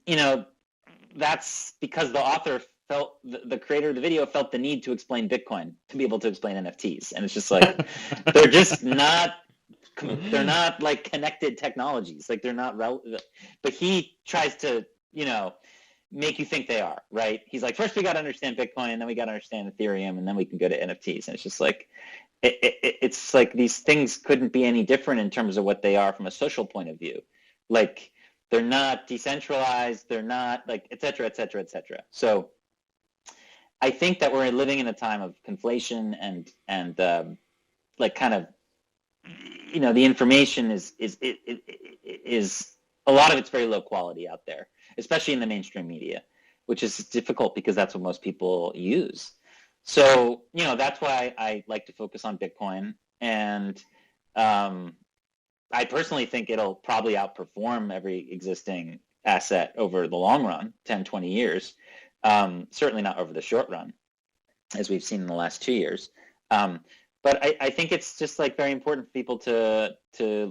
that's because the author felt, the creator of the video felt the need to explain Bitcoin to be able to explain NFTs, and it's just like they're just not. They're not like connected technologies, like they're not relevant. But he tries to make you think they are, right? He's like, first we got to understand Bitcoin, and then we got to understand Ethereum, and then we can go to NFTs. And it's just like, it's like these things couldn't be any different in terms of what they are from a social point of view. Like, they're not decentralized, they're not like, et cetera, et cetera, et cetera. So I think that we're living in a time of conflation and like kind of, the information is a lot of it's very low quality out there, especially in the mainstream media, which is difficult because that's what most people use. So, that's why I like to focus on Bitcoin. And I personally think it'll probably outperform every existing asset over the long run, 10, 20 years. Certainly not over the short run, as we've seen in the last 2 years. But I think it's just like very important for people to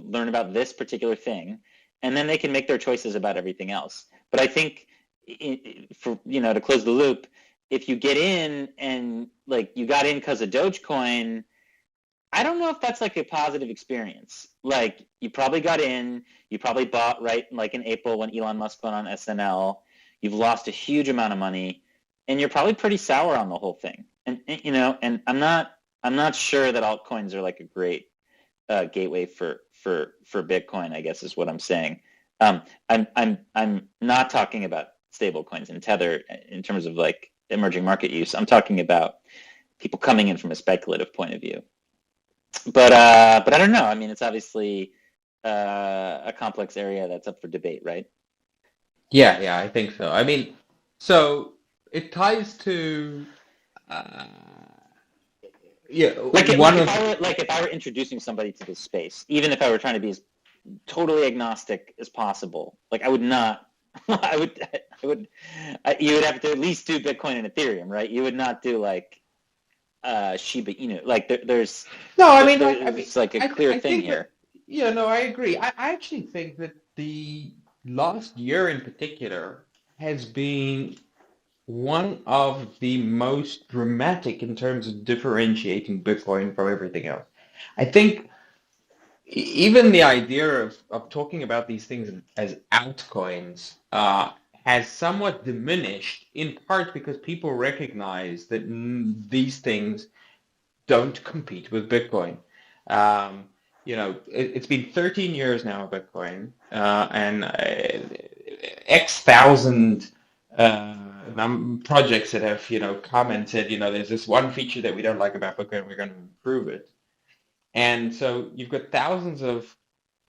learn about this particular thing, and then they can make their choices about everything else. But I think, to close the loop, if you get in and like you got in because of Dogecoin, I don't know if that's like a positive experience. Like, you probably got in, you probably bought right like in April when Elon Musk went on SNL. You've lost a huge amount of money, and you're probably pretty sour on the whole thing. And and I'm not sure that altcoins are like a great gateway for Bitcoin, I guess is what I'm saying. I'm not talking about stablecoins and Tether in terms of like emerging market use. I'm talking about people coming in from a speculative point of view. but I don't know. I mean, it's obviously a complex area that's up for debate, right? Yeah, I think so. I mean, so it ties to uh, yeah, Like one if of I were introducing somebody to this space, even if I were trying to be as totally agnostic as possible, like I would not. You would have to at least do Bitcoin and Ethereum, right? You would not do like Shiba Inu. Like no, I mean, there's like a clear I thing think that here. yeah, no, I agree. I actually think that the last year in particular has been one of the most dramatic in terms of differentiating Bitcoin from everything else. I think even the idea of talking about these things as altcoins has somewhat diminished, in part because people recognize that these things don't compete with Bitcoin. Um, it's been 13 years now of Bitcoin, and X thousand projects that have, come and said, there's this one feature that we don't like about Bitcoin, we're going to improve it. And so you've got thousands of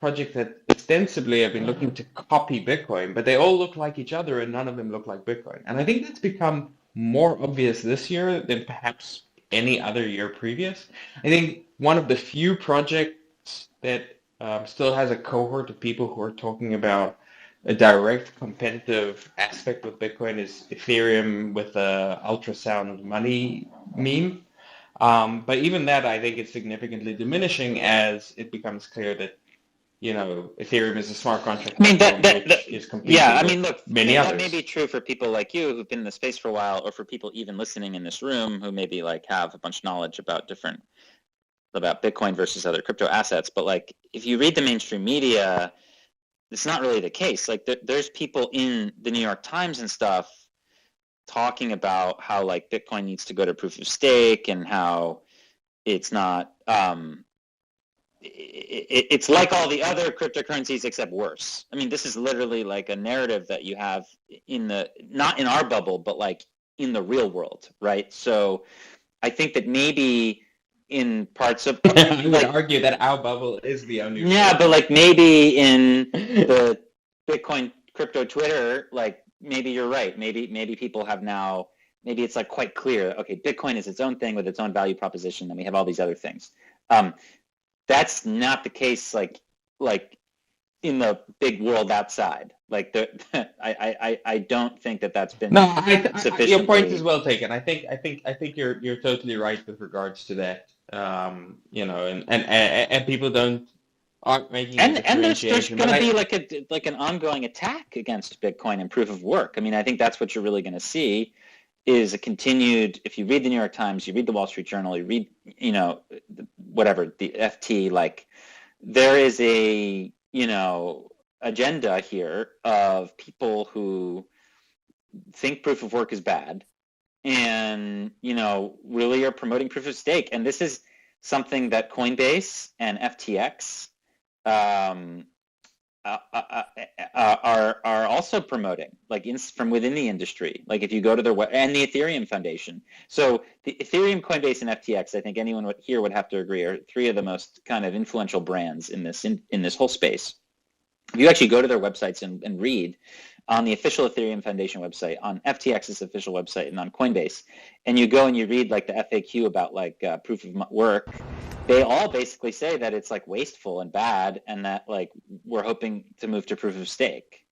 projects that ostensibly have been looking to copy Bitcoin, but they all look like each other and none of them look like Bitcoin. And I think that's become more obvious this year than perhaps any other year previous. I think one of the few projects that still has a cohort of people who are talking about a direct competitive aspect with Bitcoin is Ethereum with the ultrasound money meme. But even that, I think, is significantly diminishing as it becomes clear that, Ethereum is a smart contract I mean platform which is yeah, competing I with mean, look, many that may be others. true for people like you who've been in the space for a while, or for people even listening in this room who maybe like have a bunch of knowledge about Bitcoin versus other crypto assets. But like, if you read the mainstream media, it's not really the case. Like, there's people in the New York Times and stuff talking about how like Bitcoin needs to go to proof of stake and how it's not. It's like all the other cryptocurrencies except worse. I mean, this is literally like a narrative that you have not in our bubble, but like in the real world, right? So I think that maybe in parts of I would like, argue that our bubble is the only real yeah, but one. like maybe in the Bitcoin crypto Twitter, like maybe you're right. Maybe people have now, maybe it's like quite clear, okay, Bitcoin is its own thing with its own value proposition, and we have all these other things. Um, that's not the case like in the big world outside. Like I don't think that that's No, been your point is sufficiently. well taken. I think you're totally right with regards to that. And people aren't making the And there's differentiation. going But to be like an ongoing attack against Bitcoin and proof of work. I mean, I think that's what you're really going to see is a continued. If you read the New York Times, you read the Wall Street Journal, you read whatever the FT, like there is a agenda here of people who think proof of work is bad and really are promoting proof of stake. And this is something that Coinbase and FTX um, are also promoting, like from within the industry. Like if you go to their web and the Ethereum Foundation. So the Ethereum, Coinbase, and FTX, I think anyone here would have to agree, are three of the most kind of influential brands in this whole space. If you actually go to their websites and read on the official Ethereum Foundation website, on FTX's official website, and on Coinbase, and you go and you read like the FAQ about like proof of work, they all basically say that it's like wasteful and bad, and that like we're hoping to move to proof of stake.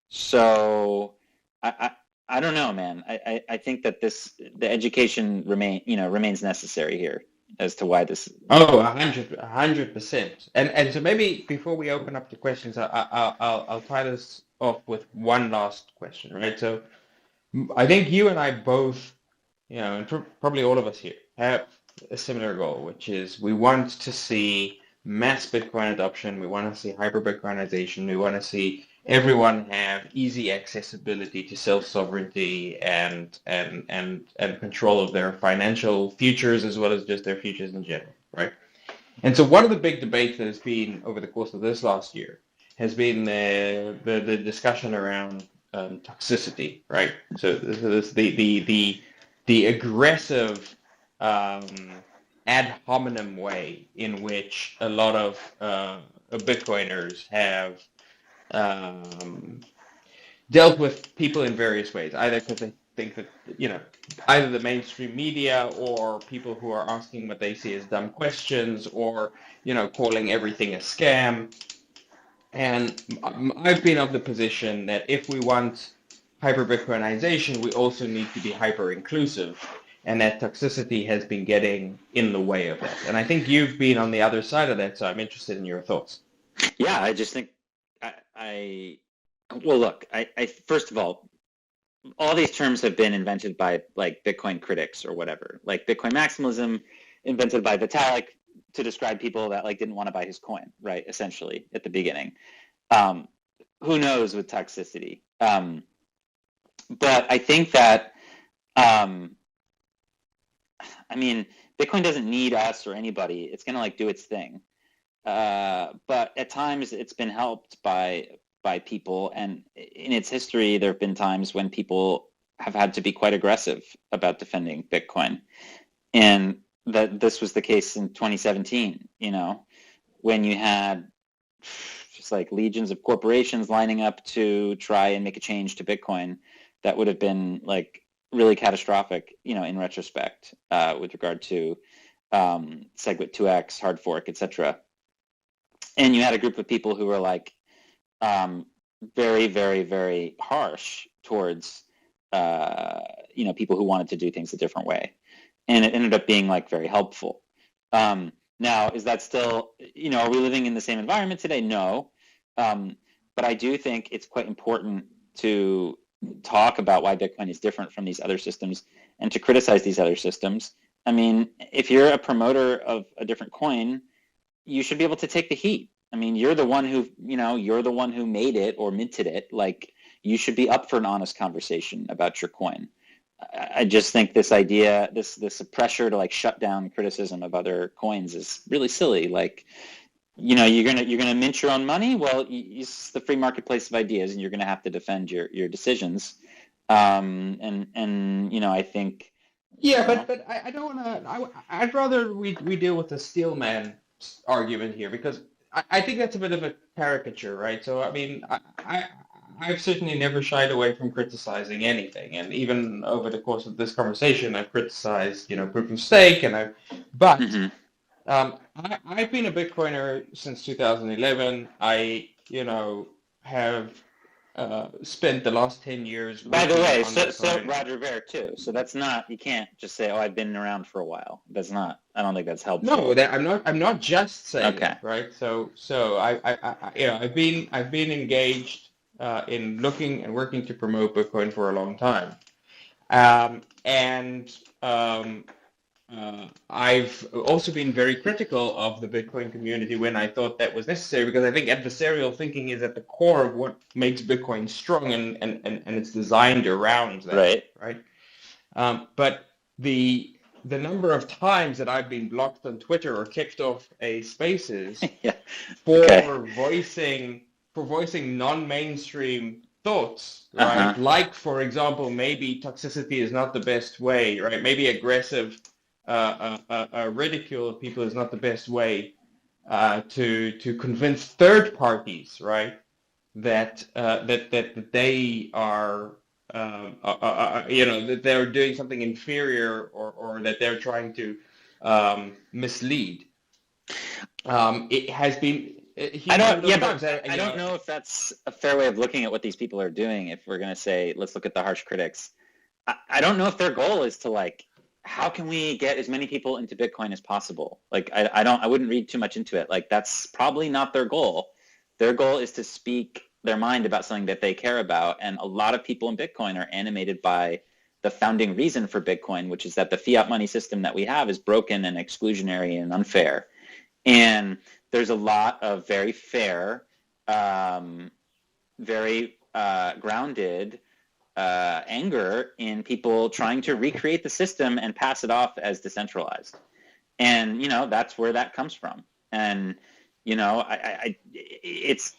So I don't know, man. I think that the education remains necessary here as to why this. oh, 100%. And so maybe before we open up the questions, I'll tie this off with one last question, right? So I think you and I both, and probably all of us here have a similar goal, which is we want to see mass Bitcoin adoption. We want to see hyper-Bitcoinization. We want to see everyone have easy accessibility to self-sovereignty and control of their financial futures as well as just their futures in general, right? And so one of the big debates that has been over the course of this last year has been the discussion around toxicity, right? So this the aggressive um, ad hominem way in which a lot of Bitcoiners have dealt with people in various ways, either because they think that, either the mainstream media or people who are asking what they see as dumb questions or, calling everything a scam. And I've been of the position that if we want hyper-Bitcoinization, we also need to be hyper-inclusive, and that toxicity has been getting in the way of that. And I think you've been on the other side of that, so I'm interested in your thoughts. Yeah, I just think well, look, I first of all these terms have been invented by like Bitcoin critics or whatever, like Bitcoin maximalism invented by Vitalik to describe people that like didn't want to buy his coin, right? Essentially at the beginning. Who knows with toxicity? But I think that, I mean, Bitcoin doesn't need us or anybody. It's going to like do its thing. But at times it's been helped by people, and in its history, there have been times when people have had to be quite aggressive about defending Bitcoin, and that this was the case in 2017. When you had just like legions of corporations lining up to try and make a change to Bitcoin, that would have been like really catastrophic, in retrospect, with regard to SegWit 2x, hard fork, etc. And you had a group of people who were like very, very, very harsh towards people who wanted to do things a different way, and it ended up being like very helpful. Now, is that still, are we living in the same environment today? No, but I do think it's quite important to talk about why Bitcoin is different from these other systems and to criticize these other systems. I mean, if you're a promoter of a different coin, you should be able to take the heat. I mean, you're the one who, you're the one who made it or minted it. Like, you should be up for an honest conversation about your coin. I just think this idea, this pressure to like shut down criticism of other coins is really silly. Like, you're gonna mint your own money. Well, it's the free marketplace of ideas, and you're gonna have to defend your decisions. And I think. Yeah, but I don't want to. I'd rather we deal with the steelman argument here, because I think that's a bit of a caricature, right? So I mean, I've certainly never shied away from criticizing anything, and even over the course of this conversation, I've criticized, proof of stake, but I've been a Bitcoiner since 2011. I, have spent the last 10 years. By the way, so Roger Ver too. So that's not, you can't just say, oh, I've been around for a while. That's not, I don't think that's helpful. No, I'm not just saying that, right? So I've been engaged in looking and working to promote Bitcoin for a long time. I've also been very critical of the Bitcoin community when I thought that was necessary, because I think adversarial thinking is at the core of what makes Bitcoin strong, and it's designed around that. Right. But the number of times that I've been blocked on Twitter or kicked off a Spaces for voicing non-mainstream thoughts, right? Like, for example, maybe toxicity is not the best way, right? Maybe aggressive ridicule of people is not the best way to convince third parties, right? That they are that they're doing something inferior, or that they're trying to mislead. It has been. I don't know if that's a fair way of looking at what these people are doing. If we're going to say, let's look at the harsh critics, I don't know if their goal is to like, how can we get as many people into Bitcoin as possible? Like, I wouldn't read too much into it. Like, that's probably not their goal. Their goal is to speak their mind about something that they care about. And a lot of people in Bitcoin are animated by the founding reason for Bitcoin, which is that the fiat money system that we have is broken and exclusionary and unfair. And there's a lot of very fair, very grounded anger in people trying to recreate the system and pass it off as decentralized. And, that's where that comes from. And, it's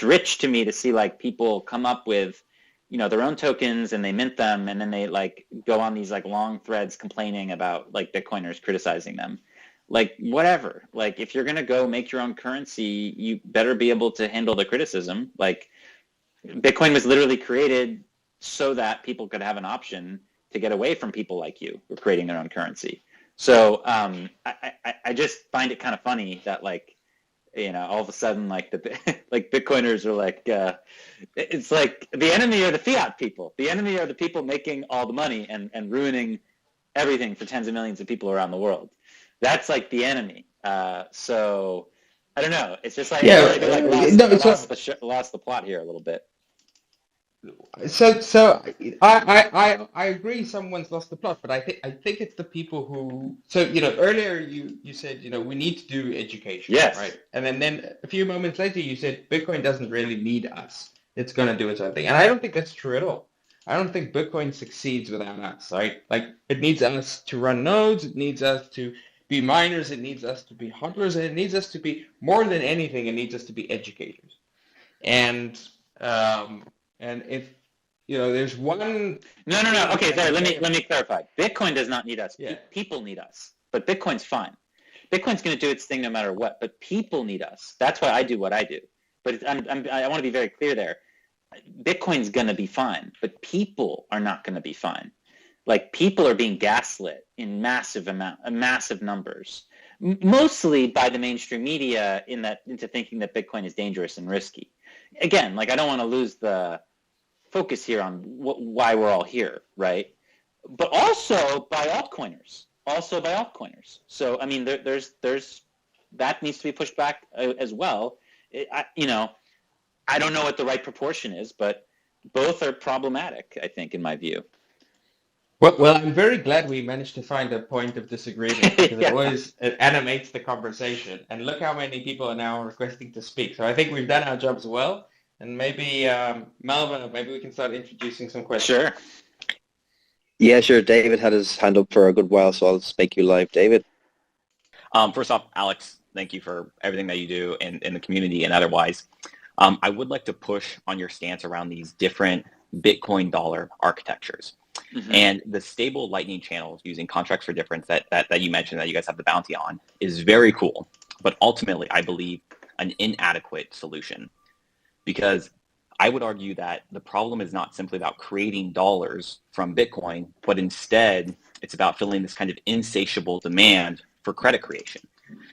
rich to me to see like people come up with their own tokens and they mint them, and then they like go on these like long threads complaining about like Bitcoiners criticizing them. Like, whatever. Like, if you're going to go make your own currency, you better be able to handle the criticism. Like, Bitcoin was literally created so that people could have an option to get away from people like you who are creating their own currency. So I just find it kind of funny that, like, all of a sudden, like, like Bitcoiners are like, it's like the enemy are the fiat people. The enemy are the people making all the money and ruining everything for tens of millions of people around the world. That's like the enemy. So I don't know. It's just like, lost the plot here a little bit. So I agree. Someone's lost the plot, but I think it's the people who. So earlier you said we need to do education, yes, right? And then a few moments later you said Bitcoin doesn't really need us. It's going to do its own thing, and I don't think that's true at all. I don't think Bitcoin succeeds without us, right? Like, it needs us to run nodes. It needs us to be miners. It needs us to be hodlers, and it needs us to be, more than anything, it needs us to be educators. And if there's one. No. Okay, sorry. Let me clarify. Bitcoin does not need us. Yeah. People need us. But Bitcoin's fine. Bitcoin's going to do its thing no matter what. But people need us. That's why I do what I do. But I want to be very clear there. Bitcoin's going to be fine, but people are not going to be fine. Like, people are being gaslit in massive numbers, mostly by the mainstream media into thinking that Bitcoin is dangerous and risky. Again, like, I don't want to lose the focus here on why we're all here, right? But also by altcoiners. So, I mean, there's that needs to be pushed back as well. I don't know what the right proportion is, but both are problematic, I think, in my view. Well, I'm very glad we managed to find a point of disagreement, because it animates the conversation. And look how many people are now requesting to speak. So I think we've done our jobs well. And maybe, Malva, maybe we can start introducing some questions. Sure. Yeah, sure. David had his hand up for a good while, so I'll just make you live. David. First off, Alex, thank you for everything that you do in the community and otherwise. I would like to push on your stance around these different Bitcoin dollar architectures. Mm-hmm. And the stable lightning channels using contracts for difference that you mentioned that you guys have the bounty on is very cool, but ultimately I believe an inadequate solution, because I would argue that the problem is not simply about creating dollars from Bitcoin, but instead it's about filling this kind of insatiable demand for credit creation.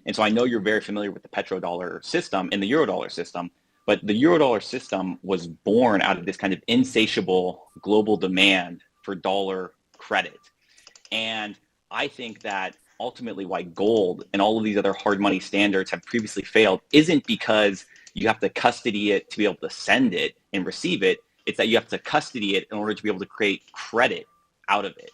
And so I know you're very familiar with the petrodollar system and the eurodollar system, but the eurodollar system was born out of this kind of insatiable global demand for dollar credit. And I think that ultimately why gold and all of these other hard money standards have previously failed isn't because you have to custody it to be able to send it and receive it. It's that you have to custody it in order to be able to create credit out of it.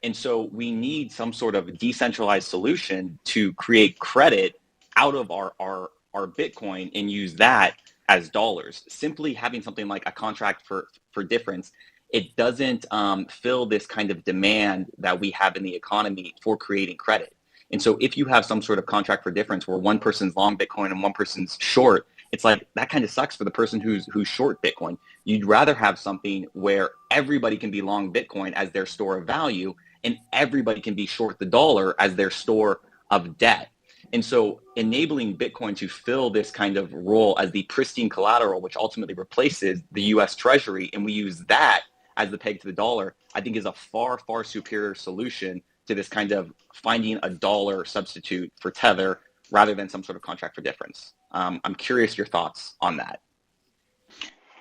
And so we need some sort of decentralized solution to create credit out of our Bitcoin and use that as dollars. Simply having something like a contract for difference, it doesn't fill this kind of demand that we have in the economy for creating credit. And so if you have some sort of contract for difference where one person's long Bitcoin and one person's short, it's like that kind of sucks for the person who's short Bitcoin. You'd rather have something where everybody can be long Bitcoin as their store of value and everybody can be short the dollar as their store of debt. And so enabling Bitcoin to fill this kind of role as the pristine collateral, which ultimately replaces the US Treasury, and we use that as the peg to the dollar, I think is a far, far superior solution to this kind of finding a dollar substitute for Tether rather than some sort of contract for difference. I'm curious your thoughts on that.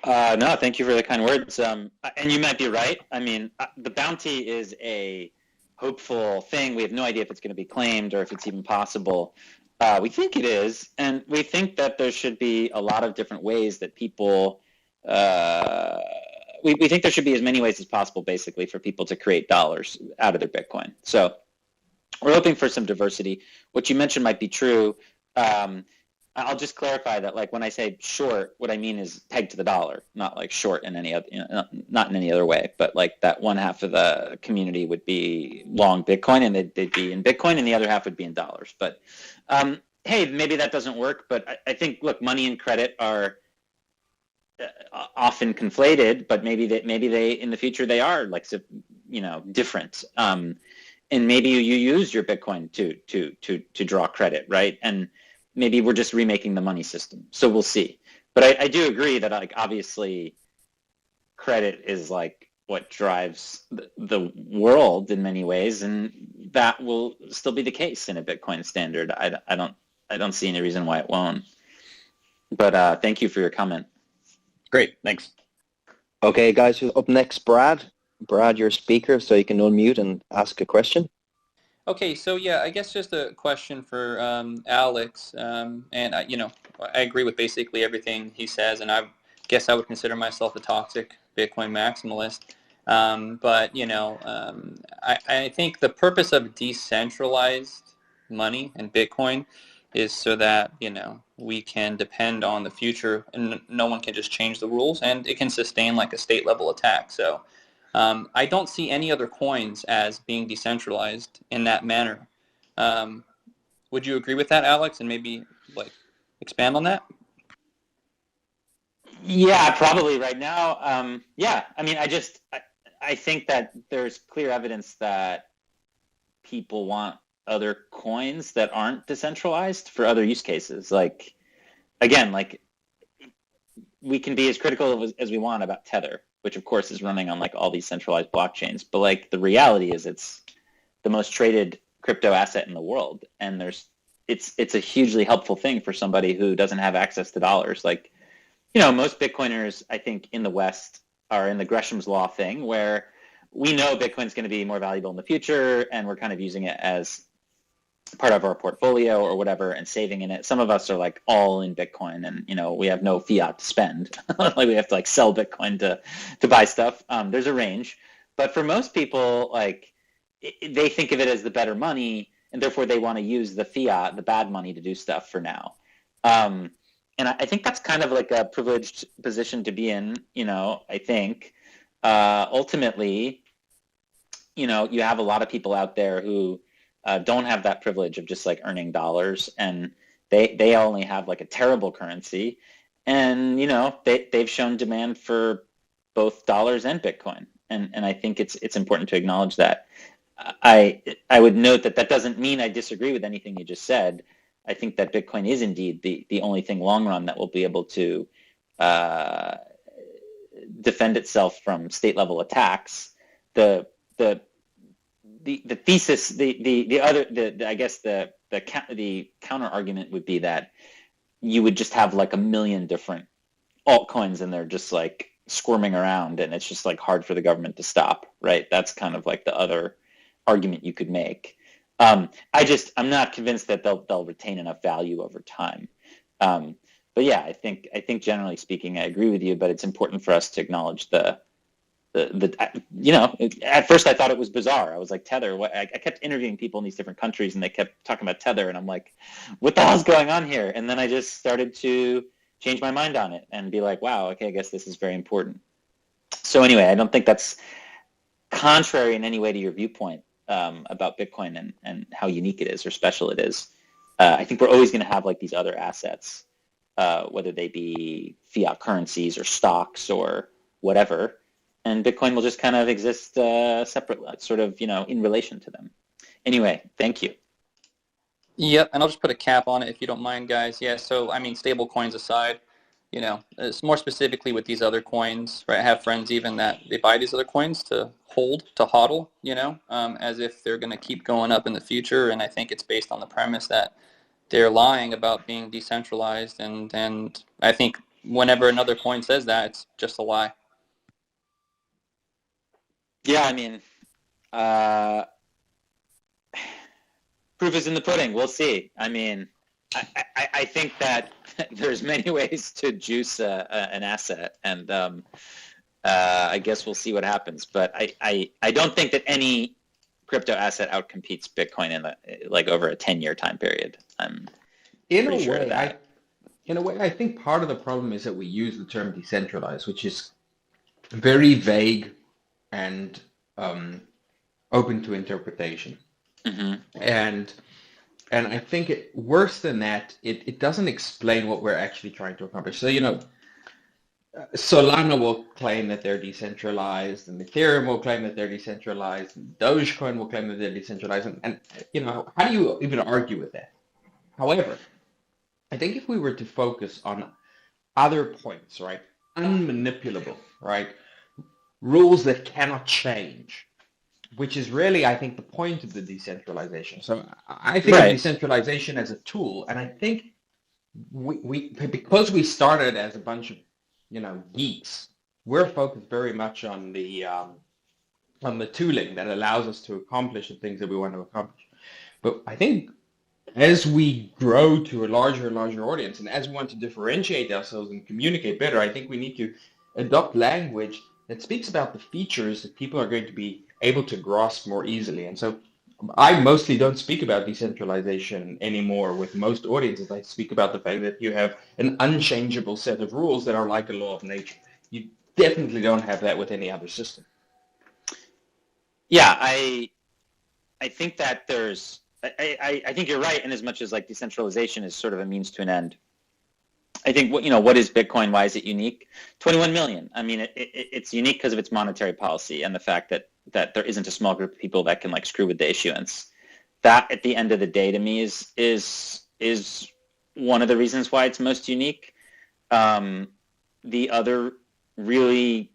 No, thank you for the kind words. And you might be right. I mean, the bounty is a hopeful thing. We have no idea if it's going to be claimed or if it's even possible. We think it is, and we think that there should be a lot of different ways that people, we think there should be as many ways as possible, basically, for people to create dollars out of their Bitcoin. So we're hoping for some diversity. What you mentioned might be true. I'll just clarify that, like, when I say short, what I mean is pegged to the dollar, not like short in any other, not in any other way, but like that one half of the community would be long Bitcoin and they'd be in Bitcoin and the other half would be in dollars. But hey, maybe that doesn't work, but I think, look, money and credit are often conflated, but maybe they in the future they are like, different. And maybe you use your Bitcoin to draw credit, right? And maybe we're just remaking the money system. So we'll see. But I do agree that, like, obviously credit is like what drives the world in many ways, and that will still be the case in a Bitcoin standard. I don't see any reason why it won't. But thank you for your comment. Great, thanks. Okay, guys, up next, Brad. Brad, you're a speaker, so you can unmute and ask a question. Okay, so yeah, I guess just a question for Alex, and I agree with basically everything he says, and I guess I would consider myself a toxic Bitcoin maximalist. But I think the purpose of decentralized money and Bitcoin is so that we can depend on the future, and no one can just change the rules, and it can sustain like a state level attack. So. I don't see any other coins as being decentralized in that manner. Would you agree with that, Alex, and maybe like expand on that? Yeah, probably right now. Yeah, I mean, I think that there's clear evidence that people want other coins that aren't decentralized for other use cases. Like, again, like, we can be as critical as we want about Tether, which of course is running on like all these centralized blockchains. But like the reality is it's the most traded crypto asset in the world. And it's a hugely helpful thing for somebody who doesn't have access to dollars. Like, most Bitcoiners, I think, in the West are in the Gresham's Law thing where we know Bitcoin's going to be more valuable in the future and we're kind of using it as part of our portfolio or whatever and saving in it. Some of us are like all in Bitcoin and, we have no fiat to spend. Like we have to like sell Bitcoin to buy stuff. There's a range. But for most people, like they think of it as the better money and therefore they want to use the fiat, the bad money to do stuff for now. And I think that's kind of like a privileged position to be in, I think. Ultimately, you have a lot of people out there who don't have that privilege of just like earning dollars, and they only have like a terrible currency, and they've shown demand for both dollars and Bitcoin, and I think it's important to acknowledge that. I would note that doesn't mean I disagree with anything you just said. I think that Bitcoin is indeed the only thing long run that will be able to defend itself from state level attacks. The thesis, I guess the counter argument would be that you would just have like a million different altcoins and they're just like squirming around and it's just like hard for the government to stop, right? That's kind of like the other argument you could make. I'm not convinced that they'll retain enough value over time. But yeah, I think generally speaking, I agree with you, but it's important for us to acknowledge at first I thought it was bizarre. I was like, Tether, what? I kept interviewing people in these different countries and they kept talking about Tether and I'm like, what the hell's going on here? And then I just started to change my mind on it and be like, wow, okay, I guess this is very important. So anyway, I don't think that's contrary in any way to your viewpoint about Bitcoin and how unique it is or special it is. I think we're always going to have like these other assets, whether they be fiat currencies or stocks or whatever. And Bitcoin will just kind of exist separately, sort of, in relation to them. Anyway, thank you. Yep, and I'll just put a cap on it if you don't mind, guys. Yeah, so, I mean, stable coins aside, it's more specifically with these other coins, right? I have friends even that they buy these other coins to hold, to HODL, as if they're going to keep going up in the future. And I think it's based on the premise that they're lying about being decentralized. And I think whenever another coin says that, it's just a lie. Yeah, I mean, proof is in the pudding. We'll see. I mean, I think that there's many ways to juice an asset, and I guess we'll see what happens. But I don't think that any crypto asset outcompetes Bitcoin in over a 10-year time period. I'm pretty sure of that. In a way, I think part of the problem is that we use the term decentralized, which is very vague and open to interpretation. Mm-hmm. And I think worse than that, it doesn't explain what we're actually trying to accomplish. So, Solana will claim that they're decentralized, and Ethereum will claim that they're decentralized, and Dogecoin will claim that they're decentralized, and how do you even argue with that? However, I think if we were to focus on other points, right, unmanipulable, right, rules that cannot change, which is really, I think, the point of the decentralization. So I think of Right. decentralization as a tool, and I think because we started as a bunch of geeks, we're focused very much on the tooling that allows us to accomplish the things that we want to accomplish. But I think as we grow to a larger and larger audience, and as we want to differentiate ourselves and communicate better, I think we need to adopt language that speaks about the features that people are going to be able to grasp more easily. And so I mostly don't speak about decentralization anymore with most audiences. I speak about the fact that you have an unchangeable set of rules that are like a law of nature. You definitely don't have that with any other system. Yeah, I think that I think you're right in as much as like decentralization is sort of a means to an end. I think what is Bitcoin? Why is it unique? 21 million. I mean, it's unique because of its monetary policy and the fact that there isn't a small group of people that can like screw with the issuance. That at the end of the day to me is one of the reasons why it's most unique. The other really,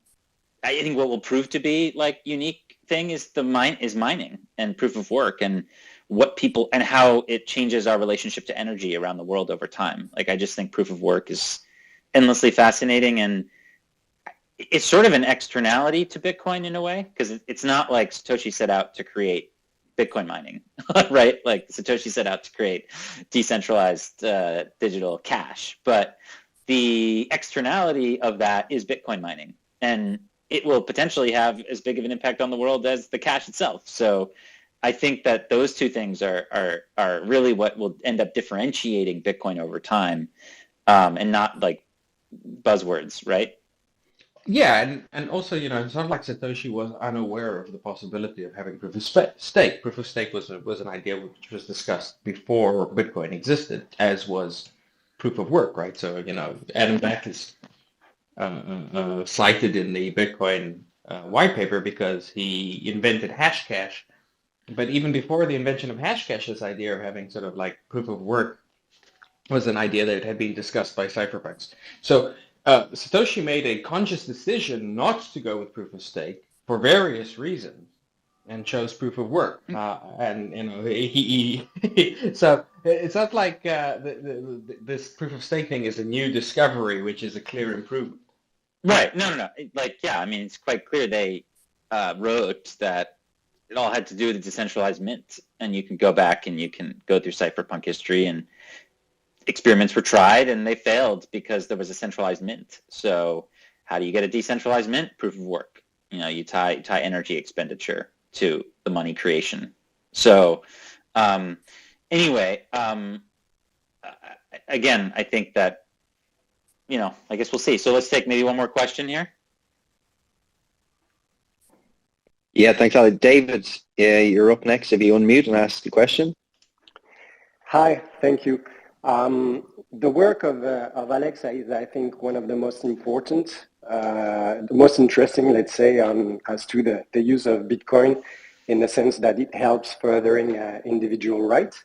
I think what will prove to be like unique thing is mining and proof of work and what people and how it changes our relationship to energy around the world over time. Like I just think proof of work is endlessly fascinating, and it's sort of an externality to Bitcoin in a way, because it's not like Satoshi set out to create Bitcoin mining, right? Like Satoshi set out to create decentralized digital cash, but the externality of that is Bitcoin mining, and it will potentially have as big of an impact on the world as the cash itself. So I think that those two things are really what will end up differentiating Bitcoin over time, and not like buzzwords, right? Yeah, and also, it's not like Satoshi was unaware of the possibility of having proof of stake. Proof of stake was an idea which was discussed before Bitcoin existed, as was proof of work, right? So, Adam Back is cited in the Bitcoin white paper because he invented Hashcash. But even before the invention of Hashcash, this idea of having sort of like proof of work was an idea that had been discussed by cypherpunks. So Satoshi made a conscious decision not to go with proof of stake for various reasons, and chose proof of work. And he so it's not like this proof of stake thing is a new discovery, which is a clear improvement. Right. No. Like, yeah, I mean, it's quite clear they wrote that it all had to do with the decentralized mint, and you can go back and you can go through cypherpunk history, and experiments were tried and they failed because there was a centralized mint. So how do you get a decentralized mint? Proof of work. You tie energy expenditure to the money creation. So anyway, again, I think that, I guess we'll see. So let's take maybe one more question here. Yeah, thanks, Ali. David, you're up next. If you unmute and ask the question. Hi, thank you. The work of Alex is, I think, one of the most important, the most interesting, let's say, as to the use of Bitcoin, in the sense that it helps furthering individual rights.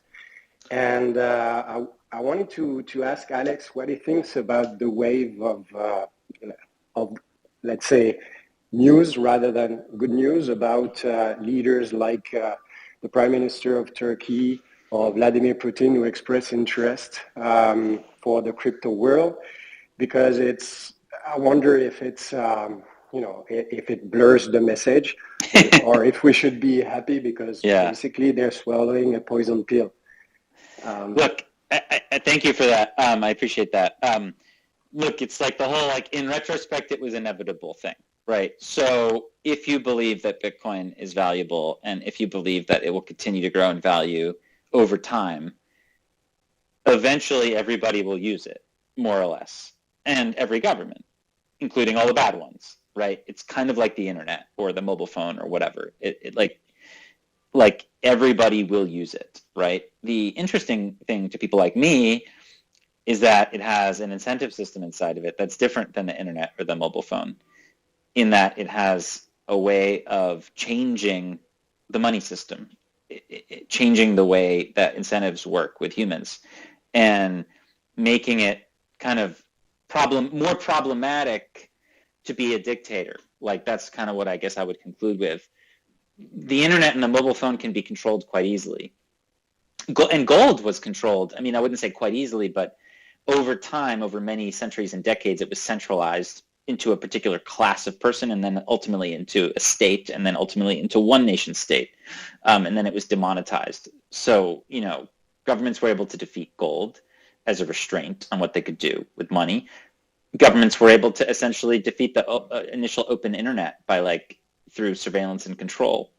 And I wanted to ask Alex what he thinks about the wave of let's say, news rather than good news about leaders like the Prime Minister of Turkey or Vladimir Putin, who express interest for the crypto world, because I wonder if it's, if it blurs the message, or if we should be happy because basically they're swallowing a poison pill. Look, I thank you for that. I appreciate that. Look, it's like the whole, in retrospect, it was an inevitable thing, right? So if you believe that Bitcoin is valuable, and if you believe that it will continue to grow in value over time, eventually everybody will use it, more or less, and every government, including all the bad ones, right? It's kind of like the internet or the mobile phone or whatever. It like everybody will use it, right? The interesting thing to people like me is that it has an incentive system inside of it that's different than the internet or the mobile phone, in that it has a way of changing the money system, changing the way that incentives work with humans, and making it kind of more problematic to be a dictator. Like, that's kind of what I guess I would conclude with. The internet and the mobile phone can be controlled quite easily. And gold was controlled. I mean, I wouldn't say quite easily, but over time, over many centuries and decades, it was centralized into a particular class of person, and then ultimately into a state, and then ultimately into one nation state. And then it was demonetized. So, governments were able to defeat gold as a restraint on what they could do with money. Governments were able to essentially defeat the initial open internet by through surveillance and control.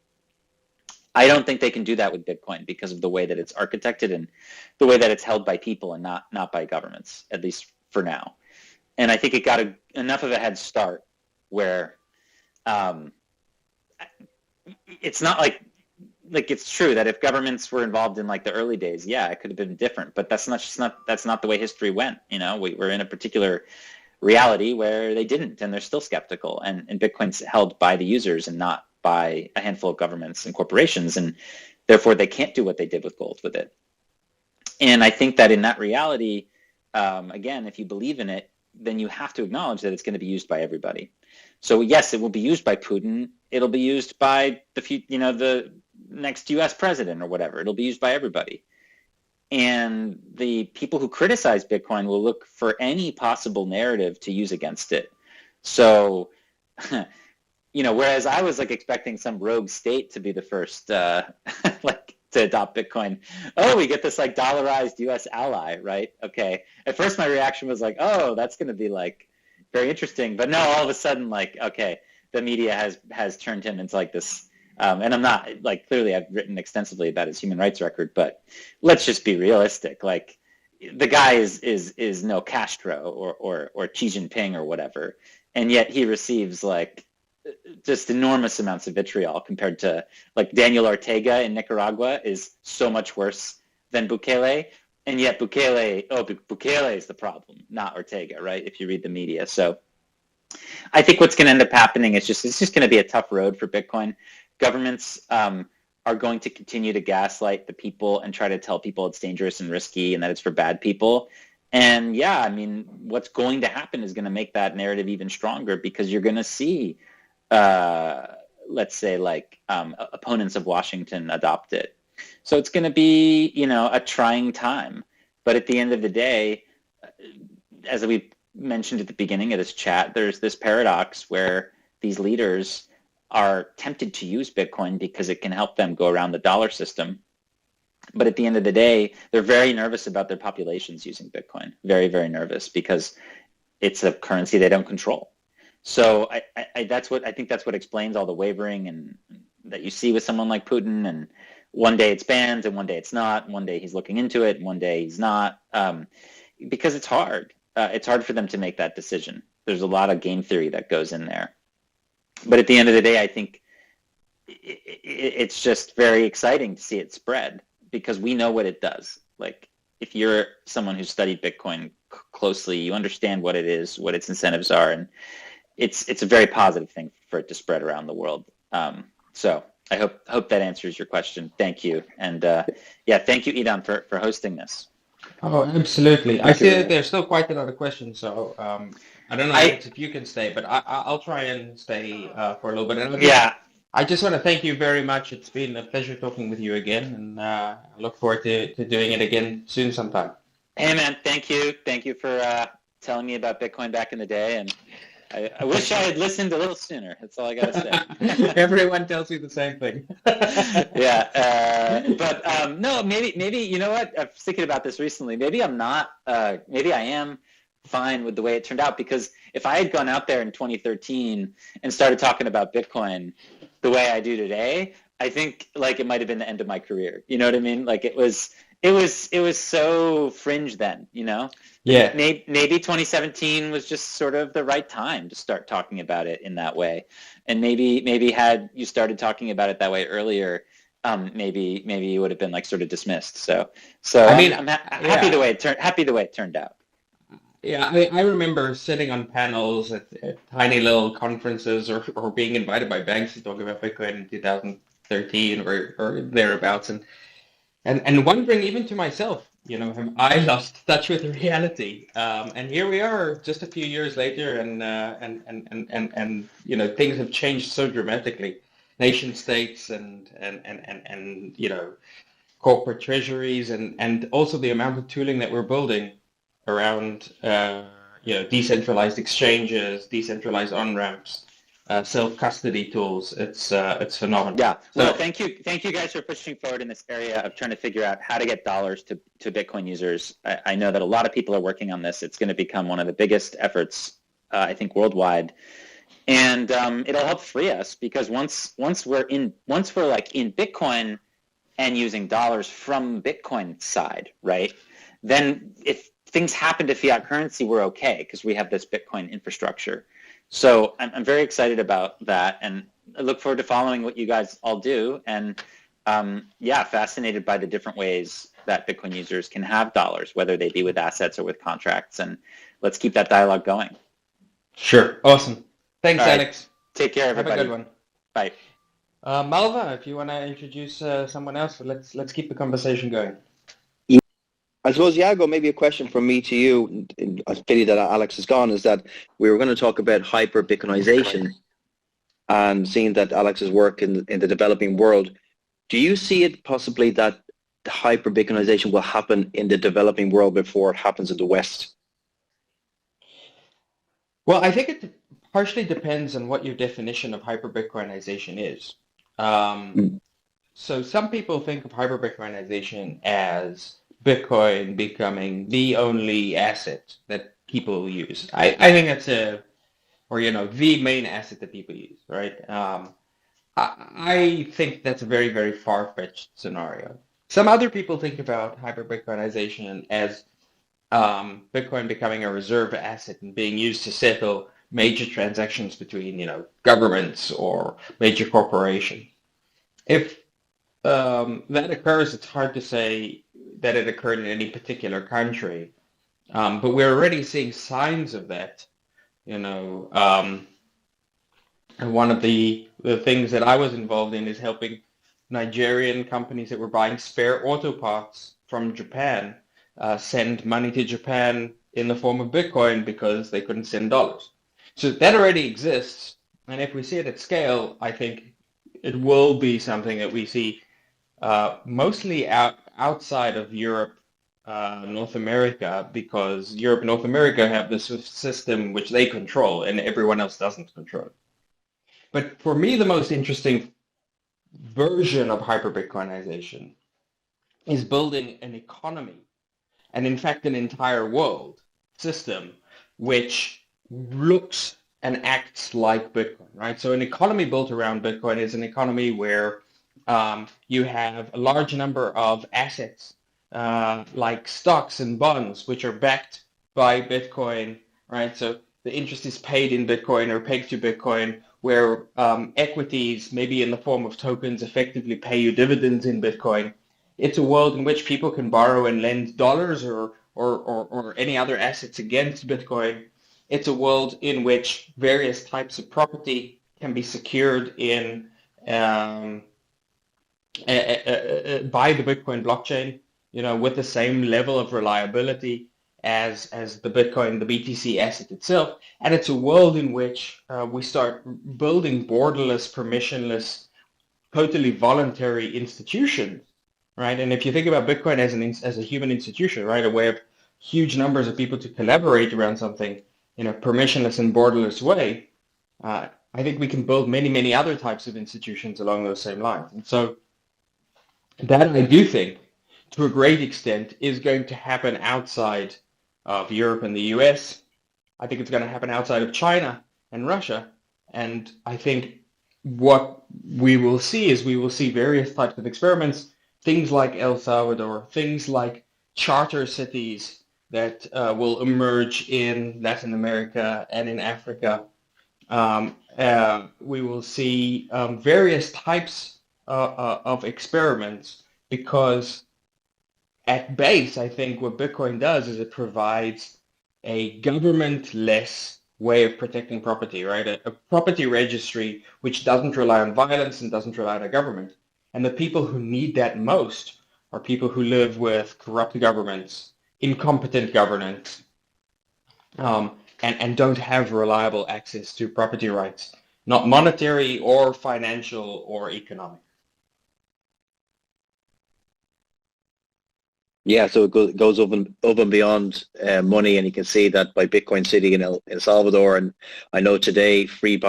I don't think they can do that with Bitcoin because of the way that it's architected and the way that it's held by people and not by governments, at least for now. And I think it got enough of a head start where it's not like it's true that if governments were involved in the early days, yeah, it could have been different, but that's not the way history went. We're in a particular reality where they didn't, and they're still skeptical, and Bitcoin's held by the users and not by a handful of governments and corporations, and therefore they can't do what they did with gold with it. And I think that in that reality, again, if you believe in it, then you have to acknowledge that it's going to be used by everybody. So yes, it will be used by Putin. It'll be used by the next U.S. president or whatever. It'll be used by everybody. And the people who criticize Bitcoin will look for any possible narrative to use against it. So, whereas I was expecting some rogue state to be the first, to adopt Bitcoin. Oh, we get this dollarized U.S. ally, right? Okay. At first, my reaction was oh, that's going to be very interesting. But no, all of a sudden, okay, the media has turned him into this. And I'm not clearly I've written extensively about his human rights record, but let's just be realistic. The guy is no Castro or Xi Jinping or whatever, and yet he receives just enormous amounts of vitriol compared to Daniel Ortega in Nicaragua is so much worse than Bukele, and yet Bukele is the problem, not Ortega, right? If you read the media. So I think what's going to end up happening is it's just going to be a tough road for Bitcoin. Governments are going to continue to gaslight the people and try to tell people it's dangerous and risky and that it's for bad people. And yeah, I mean, what's going to happen is going to make that narrative even stronger, because you're going to see, let's say, opponents of Washington adopt it. So it's going to be, a trying time. But at the end of the day, as we mentioned at the beginning of this chat, there's this paradox where these leaders are tempted to use Bitcoin because it can help them go around the dollar system. But at the end of the day, they're very nervous about their populations using Bitcoin. Very, very nervous, because it's a currency they don't control. So I think that's what explains all the wavering and that you see with someone like Putin. And one day it's banned, and one day it's not. One day he's looking into it, and one day he's not, because it's hard. It's hard for them to make that decision. There's a lot of game theory that goes in there. But at the end of the day, I think it's just very exciting to see it spread, because we know what it does. If you're someone who's studied Bitcoin closely, you understand what it is, what its incentives are, and it's a very positive thing for it to spread around the world. So I hope that answers your question. Thank you. And thank you, Idan, for hosting this. Oh, absolutely. I see that there's still quite a lot of questions, so I don't know if you can stay, but I'll try and stay for a little bit. And I just want to thank you very much. It's been a pleasure talking with you again, and I look forward to doing it again soon sometime. Hey, man, thank you. Thank you for telling me about Bitcoin back in the day, and I wish I had listened a little sooner. That's all I got to say. Everyone tells you the same thing. No, maybe you know what? I was thinking about this recently. Maybe I'm not. Maybe I am fine with the way it turned out, because if I had gone out there in 2013 and started talking about Bitcoin the way I do today, I think it might have been the end of my career. You know what I mean? It was so fringe then, Yeah. Maybe 2017 was just sort of the right time to start talking about it in that way. And maybe had you started talking about it that way earlier, maybe you would have been like sort of dismissed. So I mean, I'm happy yeah. the way it turned out. Yeah, I remember sitting on panels at tiny little conferences or being invited by banks to talk about Bitcoin in 2013 or thereabouts, and wondering even to myself, have I lost touch with reality? And here we are, just a few years later, and things have changed so dramatically. Nation states and corporate treasuries and also the amount of tooling that we're building around decentralized exchanges, decentralized on-ramps, self-custody tools. It's phenomenal. Yeah. So Well, thank you guys for pushing forward in this area of trying to figure out how to get dollars to Bitcoin users. I know that a lot of people are working on this. It's going to become one of the biggest efforts, I think, worldwide. And it'll help free us, because once we're like in Bitcoin and using dollars from Bitcoin side, right? Then if things happen to fiat currency, we're okay because we have this Bitcoin infrastructure. So I'm very excited about that, and I look forward to following what you guys all do. And fascinated by the different ways that Bitcoin users can have dollars, whether they be with assets or with contracts. And let's keep that dialogue going. sure, awesome. Thanks, All right. Alex. Take care, everybody. Have a good one. Bye. Malva, if you want to introduce someone else, let's keep the conversation going. I suppose, Yago, maybe a question from me to you. It's a pity that Alex is gone. Is that we were going to talk about hyper-Bitcoinization, and seeing that Alex's work in the developing world. Do you see it possibly that hyper-Bitcoinization will happen in the developing world before it happens in the West? Well, I think it partially depends on what your definition of hyper-Bitcoinization is. So some people think of hyper-Bitcoinization as Bitcoin becoming the only asset that people use. I think that's the main asset that people use, right? I think that's a very, very far-fetched scenario. Some other people think about hyper-Bitcoinization as Bitcoin becoming a reserve asset and being used to settle major transactions between, governments or major corporations. If that occurs, it's hard to say that it occurred in any particular country, but we're already seeing signs of that. And one of the things that I was involved in is helping Nigerian companies that were buying spare auto parts from Japan send money to Japan in the form of Bitcoin because they couldn't send dollars. So that already exists, and if we see it at scale, I think it will be something that we see mostly outside of Europe, North America, because Europe and North America have this system which they control and everyone else doesn't control. But for me, the most interesting version of hyper-Bitcoinization is building an economy, and in fact an entire world system which looks and acts like Bitcoin, right? So an economy built around Bitcoin is an economy where you have a large number of assets like stocks and bonds which are backed by Bitcoin, right? So the interest is paid in Bitcoin or pegged to Bitcoin, where equities, maybe in the form of tokens, effectively pay you dividends in Bitcoin. It's a world in which people can borrow and lend dollars or any other assets against Bitcoin. It's a world in which various types of property can be secured in by the Bitcoin blockchain, with the same level of reliability as the Bitcoin, the BTC asset itself. And it's a world in which we start building borderless, permissionless, totally voluntary institutions, right? And if you think about Bitcoin as a human institution, right, a way of huge numbers of people to collaborate around something in a permissionless and borderless way, I think we can build many, many other types of institutions along those same lines. And so that, I do think, to a great extent, is going to happen outside of Europe and the US. I think it's going to happen outside of China and Russia. And I think what we will see various types of experiments, things like El Salvador, things like charter cities that will emerge in Latin America and in Africa. We will see various types of experiments, because at base, I think what Bitcoin does is it provides a government-less way of protecting property, right? A property registry which doesn't rely on violence and doesn't rely on a government. And the people who need that most are people who live with corrupt governments, incompetent governance, and don't have reliable access to property rights, not monetary or financial or economic. Yeah, so it goes over and beyond money, and you can see that by Bitcoin City in El Salvador. And I know today free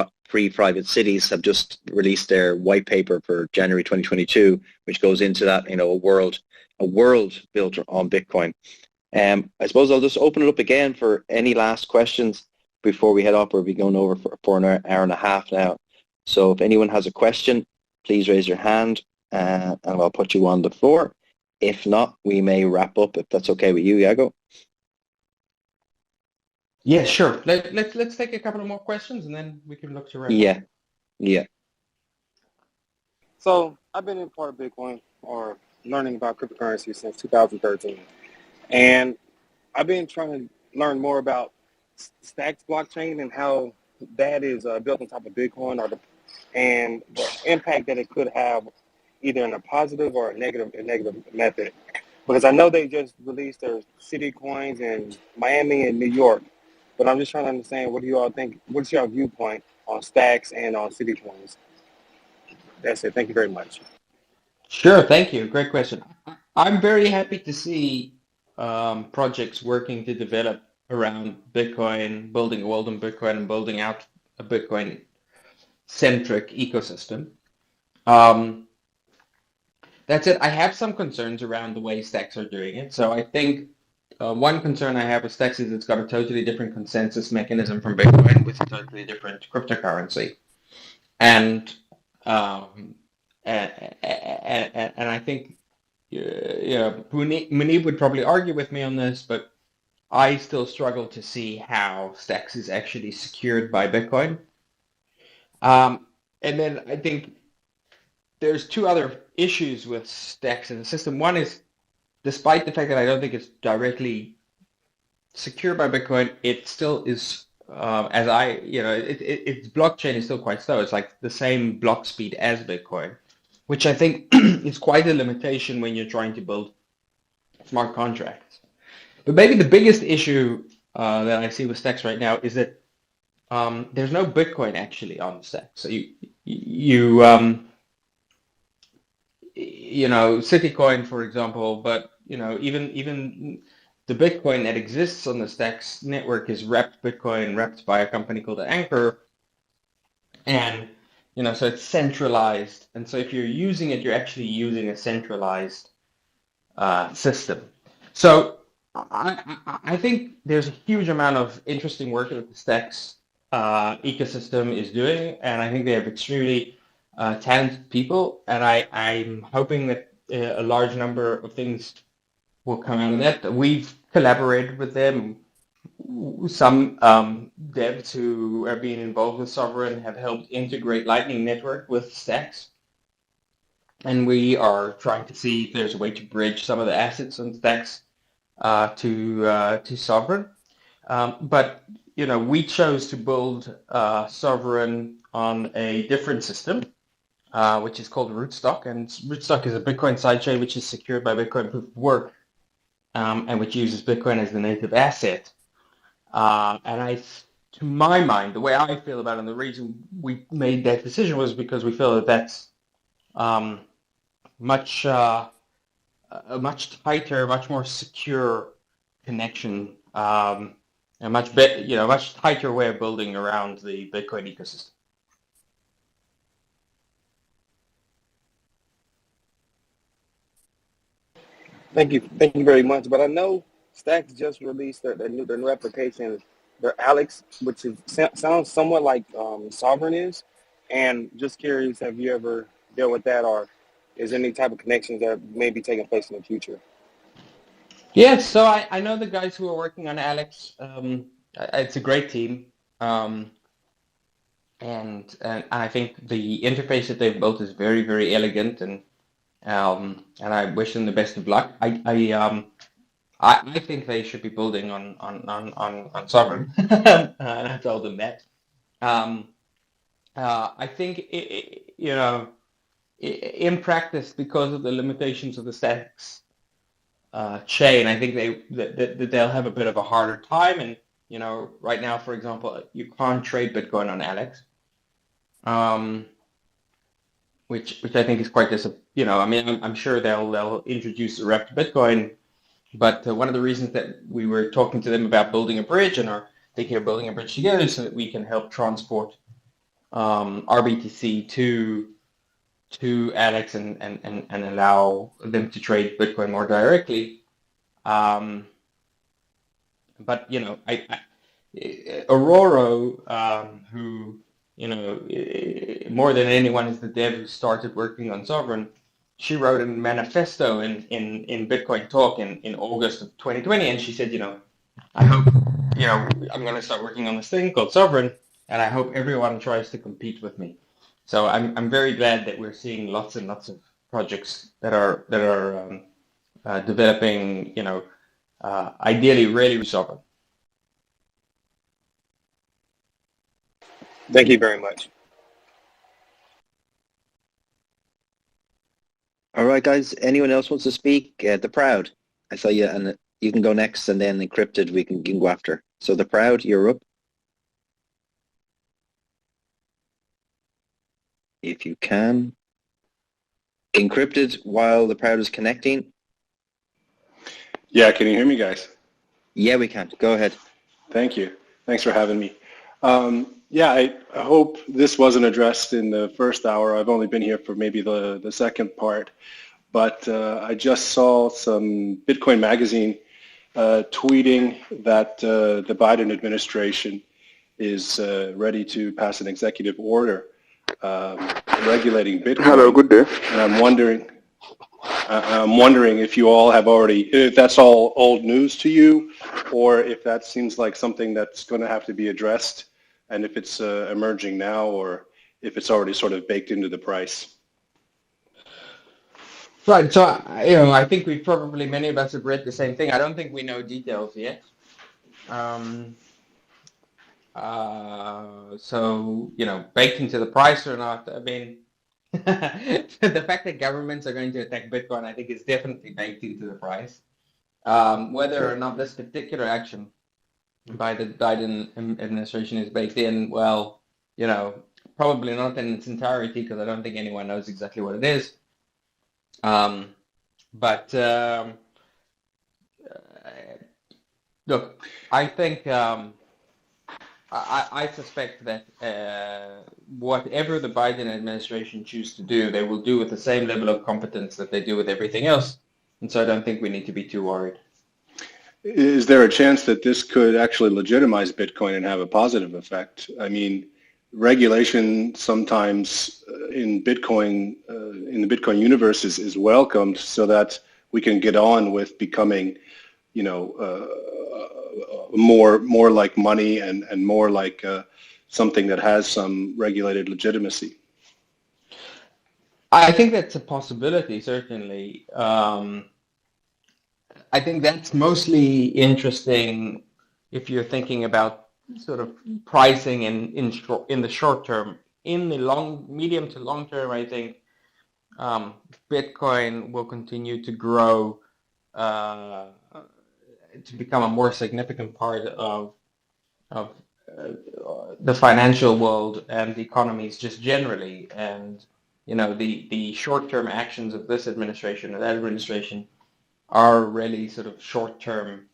private cities have just released their white paper for January 2022, which goes into that, a world built on Bitcoin. I suppose I'll just open it up again for any last questions before we head up. We'll be going over for an hour and a half now. So if anyone has a question, please raise your hand and I'll put you on the floor. If not, we may wrap up if that's okay with you, Yago. Yeah, sure. Let's take a couple of more questions and then we can look to wrap up. Yeah. So I've been in part of Bitcoin or learning about cryptocurrency since 2013. And I've been trying to learn more about Stacks blockchain and how that is built on top of Bitcoin and the impact that it could have either in a positive or a negative method. Because I know they just released their citycoins in Miami and New York, but I'm just trying to understand, what do you all think? What's your viewpoint on Stacks and on citycoins? That's it. Thank you very much. Sure, thank you. Great question. I'm very happy to see projects working to develop around Bitcoin, building a world on Bitcoin and building out a Bitcoin-centric ecosystem. That's it. I have some concerns around the way Stacks are doing it. So I think one concern I have with Stacks is it's got a totally different consensus mechanism from Bitcoin with a totally different cryptocurrency. And I think Munib would probably argue with me on this, but I still struggle to see how Stacks is actually secured by Bitcoin. And then I think there's two other issues with Stacks in the system. One is, despite the fact that I don't think it's directly secured by Bitcoin, it still is, its blockchain is still quite slow. It's like the same block speed as Bitcoin, which I think is quite a limitation when you're trying to build smart contracts. But maybe the biggest issue that I see with Stacks right now is that there's no Bitcoin actually on Stacks. So citycoin, for example, but even the Bitcoin that exists on the Stacks network is wrapped by a company called Anchor, and so it's centralized. And so if you're using it, you're actually using a centralized system. So I think there's a huge amount of interesting work that the Stacks ecosystem is doing, and I think they have extremely talented people, and I'm hoping that a large number of things will come out of that. We've collaborated with them. Some devs who are being involved with Sovryn have helped integrate Lightning Network with Stacks, and we are trying to see if there's a way to bridge some of the assets on Stacks to Sovryn. But we chose to build Sovryn on a different system, which is called Rootstock, and Rootstock is a Bitcoin sidechain which is secured by Bitcoin proof of work, and which uses Bitcoin as the native asset. To my mind, the way I feel about it, and the reason we made that decision was because we feel that that's a much tighter, much more secure connection, a much tighter way of building around the Bitcoin ecosystem. Thank you very much. But I know Stacks just released their new application, their Alex, which sounds somewhat like Sovryn is. And just curious, have you ever dealt with that, or is there any type of connections that may be taking place in the future? Yeah, so I know the guys who are working on Alex. It's a great team. and I think the interface that they've built is very, very elegant, and I wish them the best of luck. I think they should be building on Sovryn, and I told them that. I think in practice, because of the limitations of the stacks chain, I think they'll have a bit of a harder time. And right now, for example, you can't trade Bitcoin on Alex, which I think is quite I mean, I'm sure they'll introduce the rep to Bitcoin, but one of the reasons that we were talking to them about building a bridge and are thinking of building a bridge together so that we can help transport RBTC to Alex and allow them to trade Bitcoin more directly. But Aurora, who more than anyone is the dev who started working on Sovryn, she wrote a manifesto in Bitcoin Talk in August of 2020, and she said, I hope I'm going to start working on this thing called Sovryn, and I hope everyone tries to compete with me. So I'm very glad that we're seeing lots and lots of projects that are developing, ideally really Sovryn. Thank you very much. All right, guys. Anyone else wants to speak? The Proud. I saw you, and you can go next, and then Encrypted we can go after. So the Proud, you're up. If you can. Encrypted while the Proud is connecting. Yeah, can you hear me, guys? Yeah, we can. Go ahead. Thank you. Thanks for having me. Yeah, I hope this wasn't addressed in the first hour. I've only been here for maybe the second part, but I just saw some Bitcoin Magazine tweeting that the Biden administration is ready to pass an executive order regulating Bitcoin. Hello, good day. And I'm wondering if you all have if that's all old news to you, or if that seems like something that's going to have to be addressed, and if it's emerging now, or if it's already sort of baked into the price. Right. So I think many of us have read the same thing. I don't think we know details yet. So baked into the price or not, I mean, the fact that governments are going to attack Bitcoin, I think, is definitely baked into the price. Whether or not this particular action by the Biden administration is baked in, well, probably not in its entirety, because I don't think anyone knows exactly what it is. But look, I think I suspect that whatever the Biden administration choose to do, they will do with the same level of competence that they do with everything else. And so I don't think we need to be too worried. Is there a chance that this could actually legitimize Bitcoin and have a positive effect? I mean, regulation sometimes in Bitcoin, in the Bitcoin universe is welcomed so that we can get on with becoming, more like money and more like something that has some regulated legitimacy. I think that's a possibility, certainly. I think that's mostly interesting if you're thinking about sort of pricing in the short term. In the medium to long term, I think Bitcoin will continue to grow to become a more significant part of the financial world and the economies just generally. And the short term actions of this administration or that administration are really sort of short term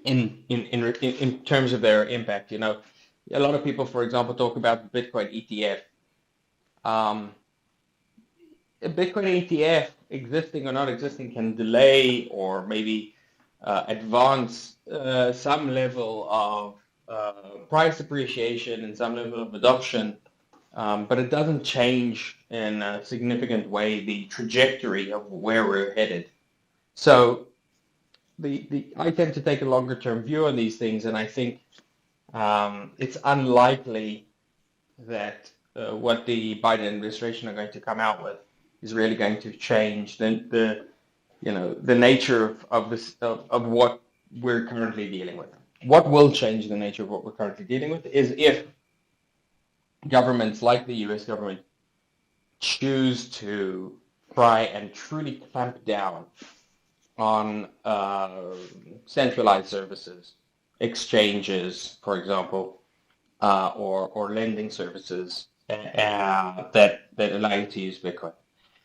in terms of their impact. A lot of people, for example, talk about the Bitcoin ETF. A Bitcoin ETF, existing or not existing, can delay or maybe advance some level of price appreciation and some level of adoption, but it doesn't change in a significant way the trajectory of where we're headed. So I tend to take a longer term view on these things, and I think it's unlikely that what the Biden administration are going to come out with is really going to change the nature of this of what we're currently dealing with. What will change the nature of what we're currently dealing with is if governments like the U.S. government choose to try and truly clamp down on centralized services, exchanges, for example, or lending services that allow you to use Bitcoin.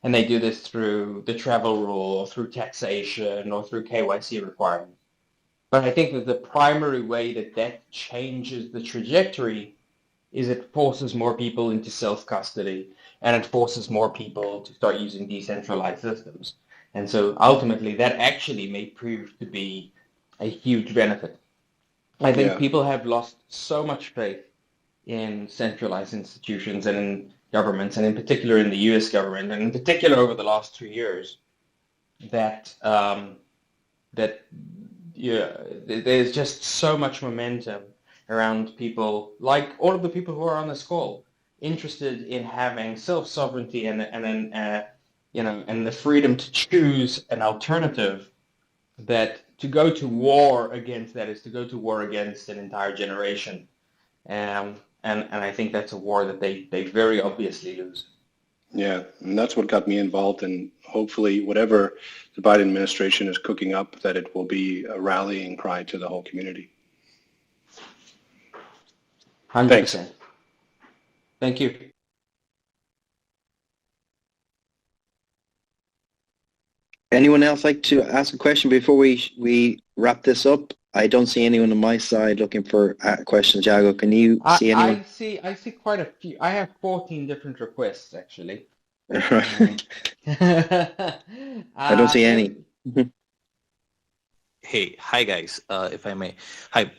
And they do this through the travel rule, or through taxation, or through KYC requirements. But I think that the primary way that changes the trajectory is it forces more people into self-custody, and it forces more people to start using decentralized systems. And so ultimately, that actually may prove to be a huge benefit. I think people have lost so much faith in centralized institutions and in governments, and in particular in the U.S. government, and in particular over the last 2 years, that there's just so much momentum around people, like all of the people who are on this call, interested in having self-sovereignty and the freedom to choose an alternative. That to go to war against that is to go to war against an entire generation, and I think that's a war that they very obviously lose. Yeah, and that's what got me involved, and hopefully whatever the Biden administration is cooking up, that it will be a rallying cry to the whole community. 100%. Thanks. Thank you. Anyone else like to ask a question before we wrap this up? I don't see anyone on my side looking for questions. Yago, can you see anyone? I see quite a few. I have 14 different requests actually. I don't see any. Hey, hi guys, if I may. Hi,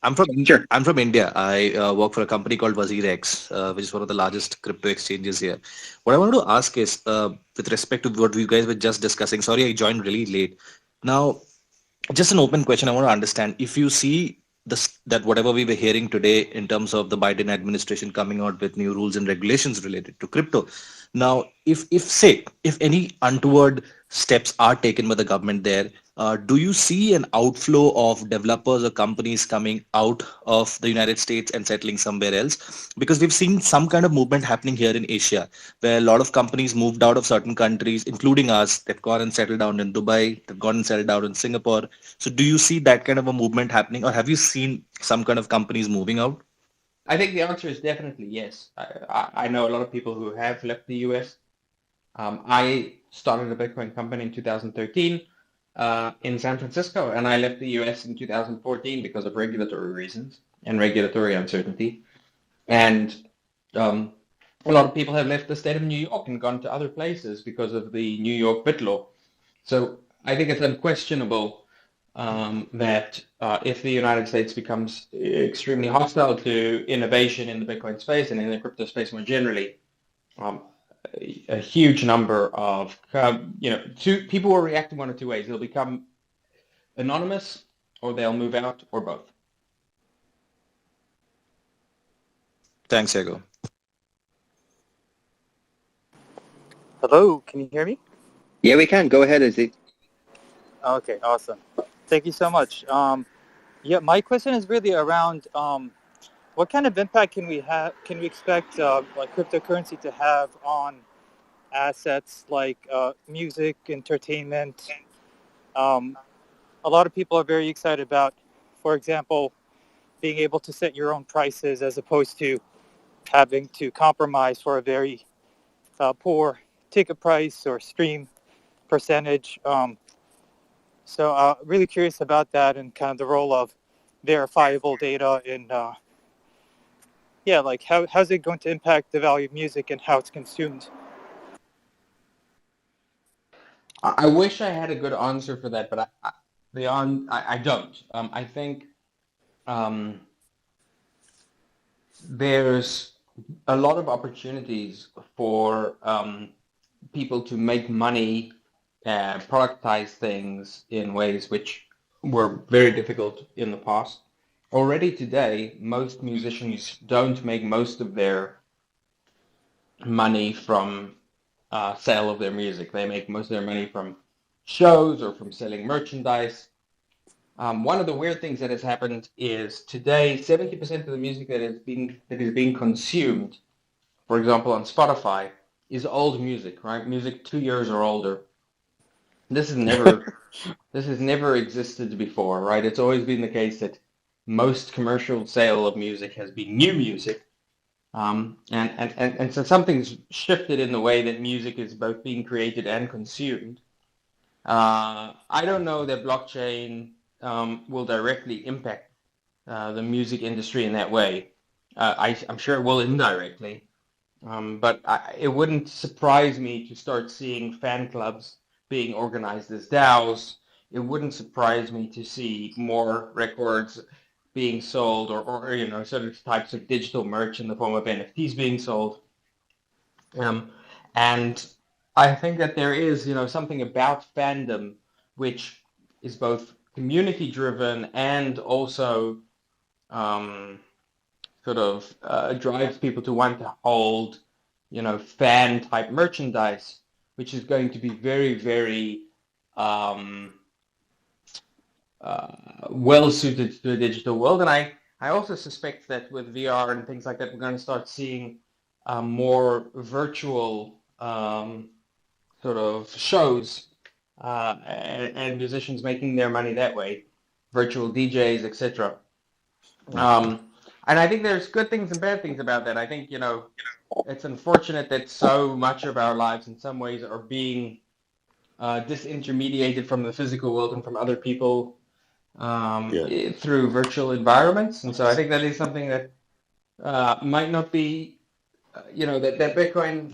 I'm from Sure. I'm from India. I work for a company called WazirX, which is one of the largest crypto exchanges here. What I wanted to ask is, with respect to what you guys were just discussing. Sorry, I joined really late. Now, just an open question. I want to understand if you see this, that whatever we were hearing today in terms of the Biden administration coming out with new rules and regulations related to crypto. Now, if any untoward steps are taken by the government there, do you see an outflow of developers or companies coming out of the United States and settling somewhere else? Because we've seen some kind of movement happening here in Asia, where a lot of companies moved out of certain countries, including us. They've gone and settled down in Dubai. They've gone and settled down in Singapore. So do you see that kind of a movement happening, or have you seen some kind of companies moving out? I think the answer is definitely yes. I know a lot of people who have left the US. I started a Bitcoin company in 2013 in San Francisco, and I left the US in 2014 because of regulatory reasons and regulatory uncertainty. And a lot of people have left the state of New York and gone to other places because of the New York BIT law. So I think it's unquestionable that if the United States becomes extremely hostile to innovation in the Bitcoin space and in the crypto space more generally, a huge number of people will react in one of two ways. They'll become anonymous, or they'll move out, or both. Thanks, Yago. Hello, can you hear me? Yeah, we can. Go ahead, Izzy. Okay, awesome. Thank you so much. Yeah, my question is really around what kind of impact can we expect like cryptocurrency to have on assets like music, entertainment? A lot of people are very excited about, for example, being able to set your own prices as opposed to having to compromise for a very poor ticket price or stream percentage. So really curious about that and kind of the role of verifiable data in, like how's it going to impact the value of music and how it's consumed? I wish I had a good answer for that, but I don't. I think there's a lot of opportunities for people to make money, productize things in ways which were very difficult in the past. already today, most musicians don't make most of their money from sale of their music. They make most of their money from shows or from selling merchandise. One of the weird things that has happened is today, 70% of the music that is being consumed, for example, on Spotify, is old music, right? Music 2 years or older. This has never existed before, right? It's always been the case that most commercial sale of music has been new music. And so something's shifted in the way that music is both being created and consumed. I don't know that blockchain will directly impact the music industry in that way. I'm sure it will indirectly, but it wouldn't surprise me to start seeing fan clubs being organized as DAOs. It wouldn't surprise me to see more records being sold or sort of types of digital merch in the form of NFTs being sold. And I think that there is, something about fandom which is both community driven and also sort of drives people to want to hold, fan type merchandise, which is going to be very, very well suited to the digital world. And I also suspect that with VR and things like that, we're going to start seeing more virtual sort of shows and musicians making their money that way, virtual DJs, etc. And I think there's good things and bad things about that. I think, it's unfortunate that so much of our lives in some ways are being disintermediated from the physical world and from other people through virtual environments. And so I think that is something that might not be, that Bitcoin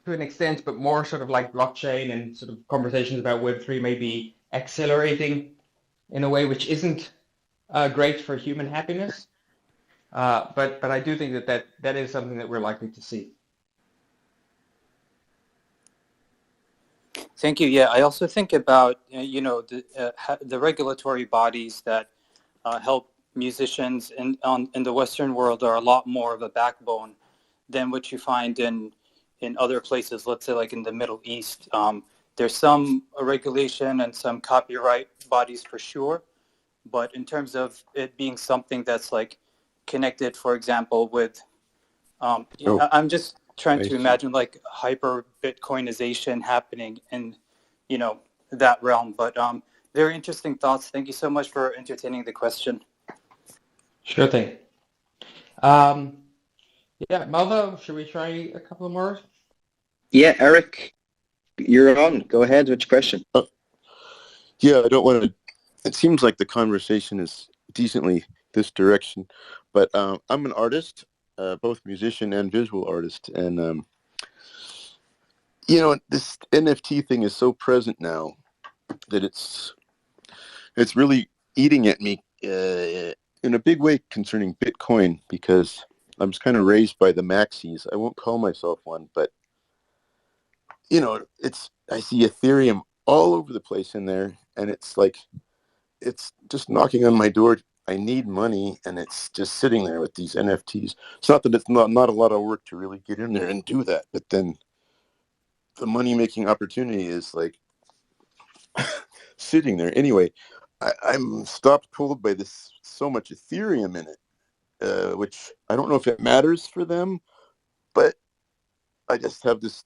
to an extent, but more sort of like blockchain and sort of conversations about Web3 may be accelerating in a way which isn't great for human happiness. But I do think that is something that we're likely to see. Thank you. Yeah, I also think about the regulatory bodies that help musicians in the Western world are a lot more of a backbone than what you find in other places. Let's say like in the Middle East, there's some regulation and some copyright bodies for sure, but in terms of it being something that's like connected, for example, with I'm just trying to imagine like Hyperbitcoinization happening in that realm. But very interesting thoughts. Thank you so much for entertaining the question. Sure thing. Malvo, should we try a couple more? Yeah, Eric, you're on. Go ahead with your question. Yeah, I don't want to. It seems like the conversation is decently this direction, but I'm an artist, both musician and visual artist, and this NFT thing is so present now that it's really eating at me in a big way concerning Bitcoin, because I was kind of raised by the maxis. I won't call myself one, but I see Ethereum all over the place in there, and it's just knocking on my door. I need money, and it's just sitting there with these NFTs. It's not that it's not a lot of work to really get in there and do that, but then the money-making opportunity is like sitting there. Anyway, I'm stopped cold by this so much Ethereum in it, which I don't know if it matters for them, but I just have this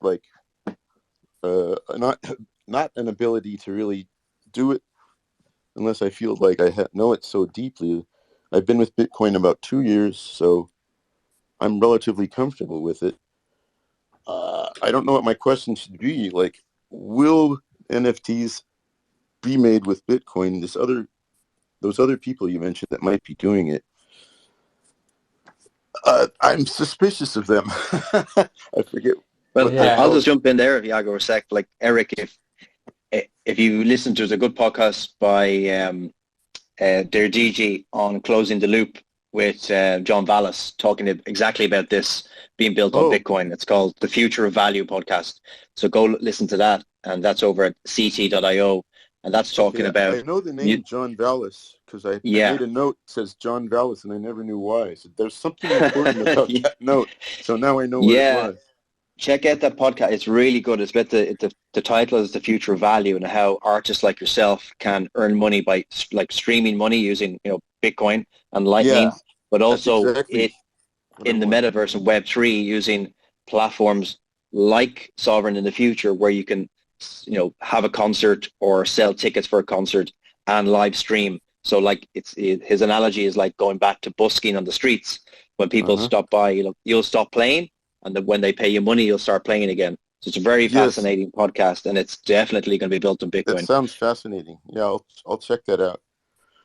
not an ability to really do it unless I feel like I know it so deeply. I've been with Bitcoin about 2 years, so I'm relatively comfortable with it. I don't know what my question should be. Like, will NFTs be made with Bitcoin? Those other people you mentioned that might be doing it, I'm suspicious of them. I forget. Well, I'll just jump in there, Yago, a sec. Like, Eric, if you listen to, there's a good podcast by their DG on Closing the Loop with John Vallis talking exactly about this being built on Bitcoin. It's called The Future of Value podcast. So go listen to that, and that's over at ct.io, and that's talking about... I know the name John Vallis because I Yeah. made a note that says John Vallis, and I never knew why. So there's something important about Yeah. that note. So now I know what it was. Check out that podcast. It's really good. It's about the title is The Future of Value, and how artists like yourself can earn money by like streaming money using, you know, Bitcoin and Lightning, Yeah, but that's also exactly what I in the want. metaverse and Web3 using platforms like Sovryn in the future, where you can, you know, have a concert or sell tickets for a concert and live stream. So like his analogy is like going back to busking on the streets. When people stop by, you'll stop playing, and then when they pay you money, you'll start playing again. So it's a very fascinating podcast, and it's definitely going to be built on Bitcoin. That sounds fascinating. Yeah, I'll check that out.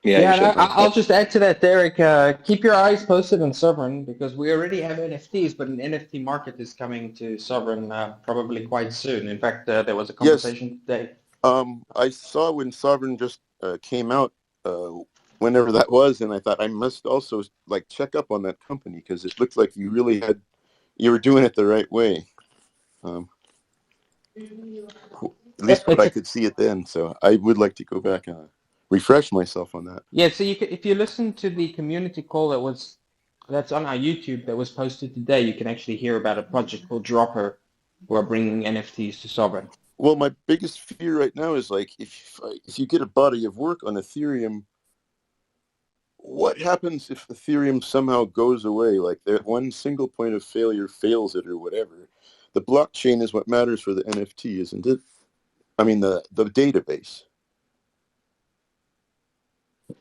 Yeah, and I'll just add to that, Derek. Keep your eyes posted on Sovryn, because we already have NFTs, but an NFT market is coming to Sovryn probably quite soon. In fact, there was a conversation today. I saw when Sovryn just came out, whenever that was, and I thought I must also like check up on that company, because it looked like you were doing it the right way. At least what I could see it then. So I would like to go back and refresh myself on that. Yeah, so if you listen to the community call that's on our YouTube that was posted today, you can actually hear about a project called Dropper, who are bringing NFTs to Sovryn. Well, my biggest fear right now is like if you get a body of work on Ethereum, what happens if Ethereum somehow goes away? Like that one single point of failure fails it or whatever. The blockchain is what matters for the NFT, isn't it? I mean the database.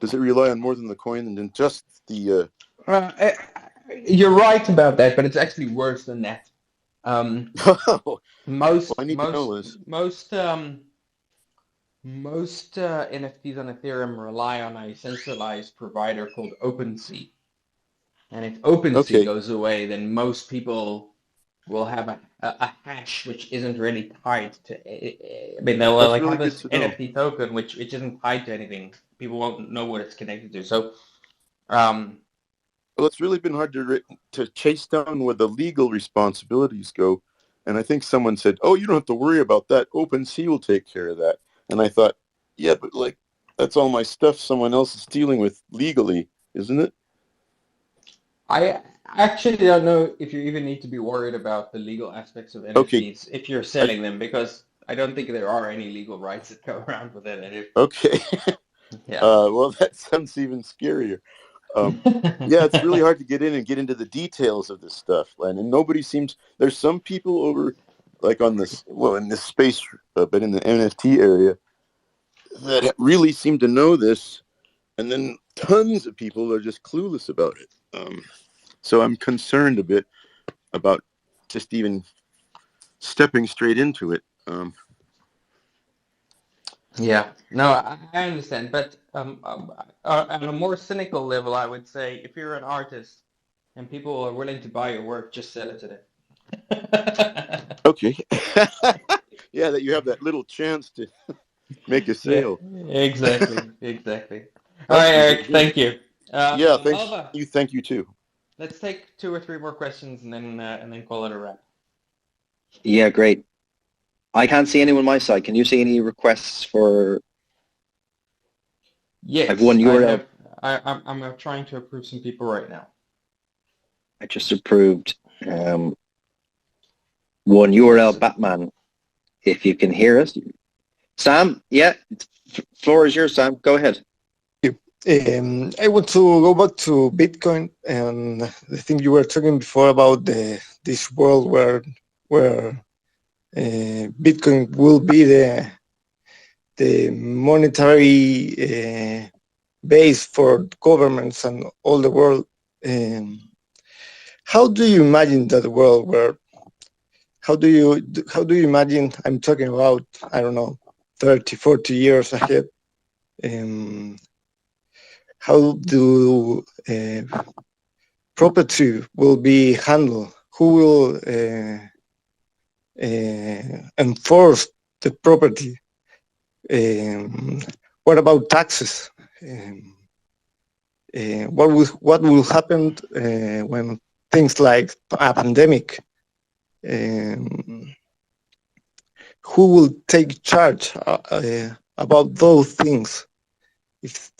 Does it rely on more than the coin than just the? You're right about that, but it's actually worse than that. Most NFTs on Ethereum rely on a centralized provider called OpenSea, and if OpenSea goes away, then most people will have a hash which isn't really tied to. I mean, they'll like have this NFT token which isn't tied to anything. People won't know what it's connected to. So, well, it's really been hard to chase down where the legal responsibilities go. And I think someone said, "Oh, you don't have to worry about that. OpenSea will take care of that." And I thought, yeah, but like that's all my stuff someone else is dealing with legally, isn't it? I actually don't know if you even need to be worried about the legal aspects of NFTs if you're selling them, because I don't think there are any legal rights that go around with it. Okay. Yeah. Well, that sounds even scarier. Yeah, it's really hard to get in and get into the details of this stuff, and nobody seems. There's some people over, like on this, well, in this space, but in the NFT area, that really seem to know this, and then tons of people are just clueless about it. So I'm concerned a bit about just even stepping straight into it. Yeah, no, I understand, but on a more cynical level, I would say if you're an artist and people are willing to buy your work, just sell it to them. Okay. Yeah, that you have that little chance to make a sale. Yeah, exactly. All right, Eric, thank you. Yeah, thanks. Oliver, thank you too. Let's take 2 or 3 more questions and then call it a wrap. Yeah, great. I can't see anyone on my side. Can you see any requests for? Yes, I've one URL. I'm trying to approve some people right now. I just approved one URL Batman. If you can hear us, Sam. Yeah, floor is yours, Sam. Go ahead. I want to go back to Bitcoin and the thing you were talking before about this world where Bitcoin will be the monetary base for governments and all the world. How do you imagine that world? How do you imagine? I'm talking about, I don't know, 30, 40 years ahead. How do property will be handled? Who will enforce the property? What about taxes? What will happen when things like a pandemic? Who will take charge about those things? if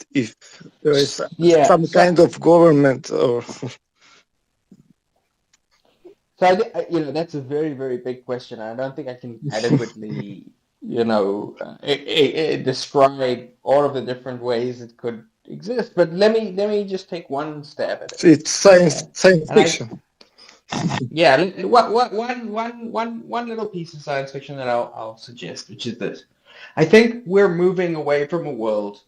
there is Yeah. some kind of government or So that's a very, very big question. I don't think I can adequately, describe all of the different ways it could exist. But let me just take one stab at it. it's science And fiction. yeah, one little piece of science fiction that I'll suggest, which is this. I think we're moving away from a world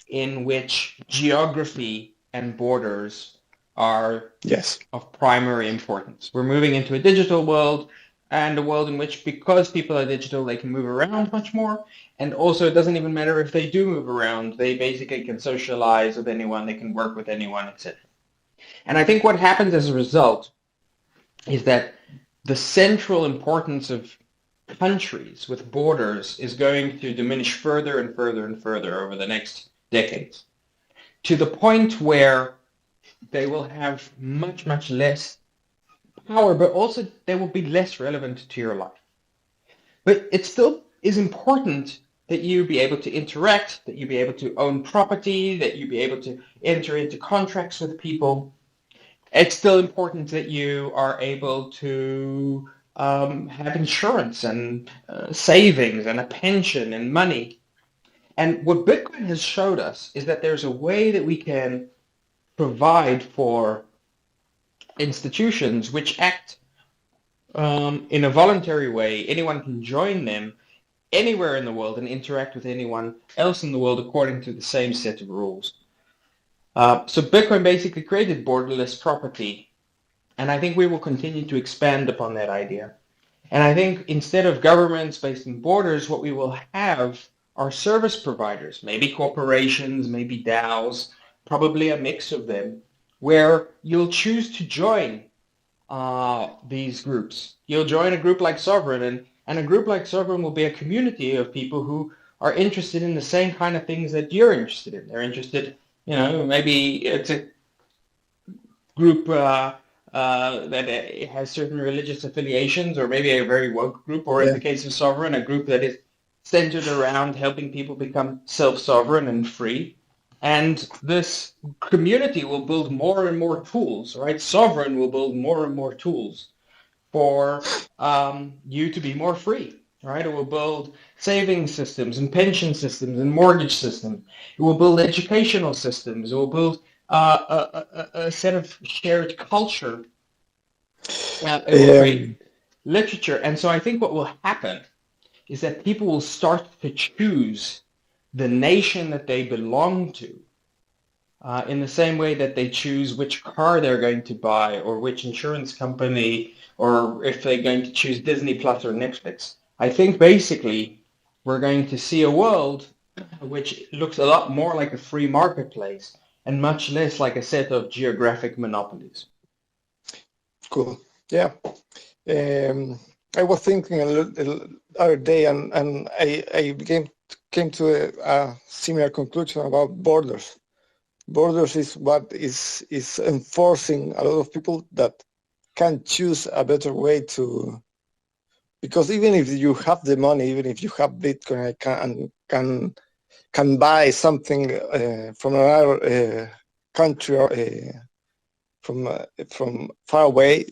in which geography and borders are Yes. of primary importance. We're moving into a digital world, and a world in which, because people are digital, they can move around much more. And also, it doesn't even matter if they do move around. They basically can socialize with anyone, they can work with anyone, etc. And I think what happens as a result is that the central importance of countries with borders is going to diminish further and further and further over the next decades, to the point where they will have much, much less power, but also they will be less relevant to your life. But it still is important that you be able to interact, that you be able to own property, that you be able to enter into contracts with people. It's still important that you are able to have insurance and savings and a pension and money. And what Bitcoin has showed us is that there's a way that we can provide for institutions which act in a voluntary way. Anyone can join them anywhere in the world and interact with anyone else in the world according to the same set of rules. So Bitcoin basically created borderless property, and I think we will continue to expand upon that idea. And I think instead of governments based in borders, what we will have are service providers, maybe corporations, maybe DAOs, probably a mix of them, where you'll choose to join these groups. You'll join a group like Sovryn, and a group like Sovryn will be a community of people who are interested in the same kind of things that you're interested in. They're interested, maybe it's a group that has certain religious affiliations, or maybe a very woke group, or in the case of Sovryn, a group that is centered around helping people become self-sovereign and free. And this community will build more and more tools, right? Sovryn will build more and more tools for you to be more free, right? It will build saving systems and pension systems and mortgage systems. It will build educational systems. It will build a set of shared culture. It will create literature. And so I think what will happen is that people will start to choose the nation that they belong to in the same way that they choose which car they're going to buy, or which insurance company, or if they're going to choose Disney Plus or Netflix. I think basically we're going to see a world which looks a lot more like a free marketplace and much less like a set of geographic monopolies. Cool. Yeah. I was thinking the other day, and I came to a similar conclusion about borders. Borders is what is enforcing a lot of people that can choose a better way to, because even if you have the money, even if you have Bitcoin, I can buy something from another country or from far away.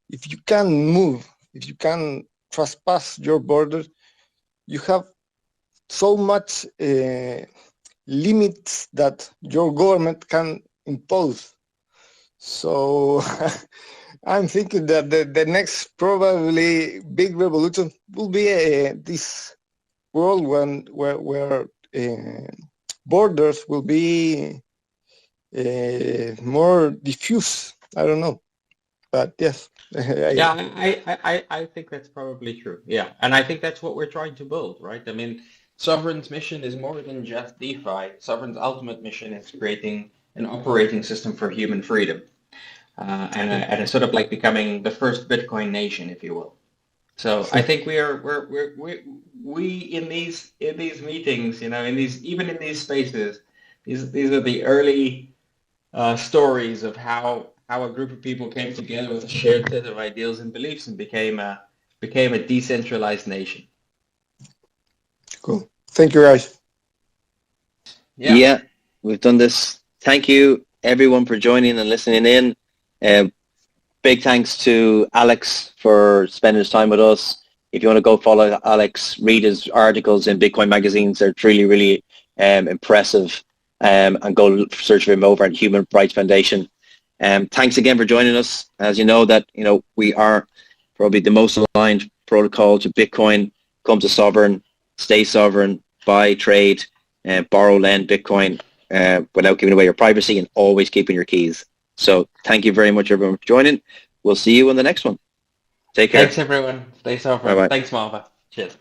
If you can move, if you can trespass your border, you have so much limits that your government can impose. So I'm thinking that the next probably big revolution will be this world where borders will be more diffuse. I don't know, but yes. I think that's probably true. Yeah, and I think that's what we're trying to build, right? I mean, Sovryn's mission is more than just DeFi. Sovryn's ultimate mission is creating an operating system for human freedom, and it's sort of like becoming the first Bitcoin nation, if you will. So I think we in these meetings, even in these spaces, these are the early stories of how a group of people came together with a shared set of ideals and beliefs and became a decentralized nation. Cool. Thank you, guys. Yeah. we've done this. Thank you, everyone, for joining and listening in. Big thanks to Alex for spending his time with us. If you want to go follow Alex, read his articles in Bitcoin magazines. They're truly, really impressive. And go search for him over at Human Rights Foundation. Thanks again for joining us. As you know that we are probably the most aligned protocol to Bitcoin. Come to Sovryn, stay sovereign, buy, trade, borrow, lend Bitcoin without giving away your privacy and always keeping your keys. So thank you very much, everyone, for joining. We'll see you on the next one. Take care. Thanks, everyone. Stay sovereign. Bye-bye. Thanks, Marva. Cheers.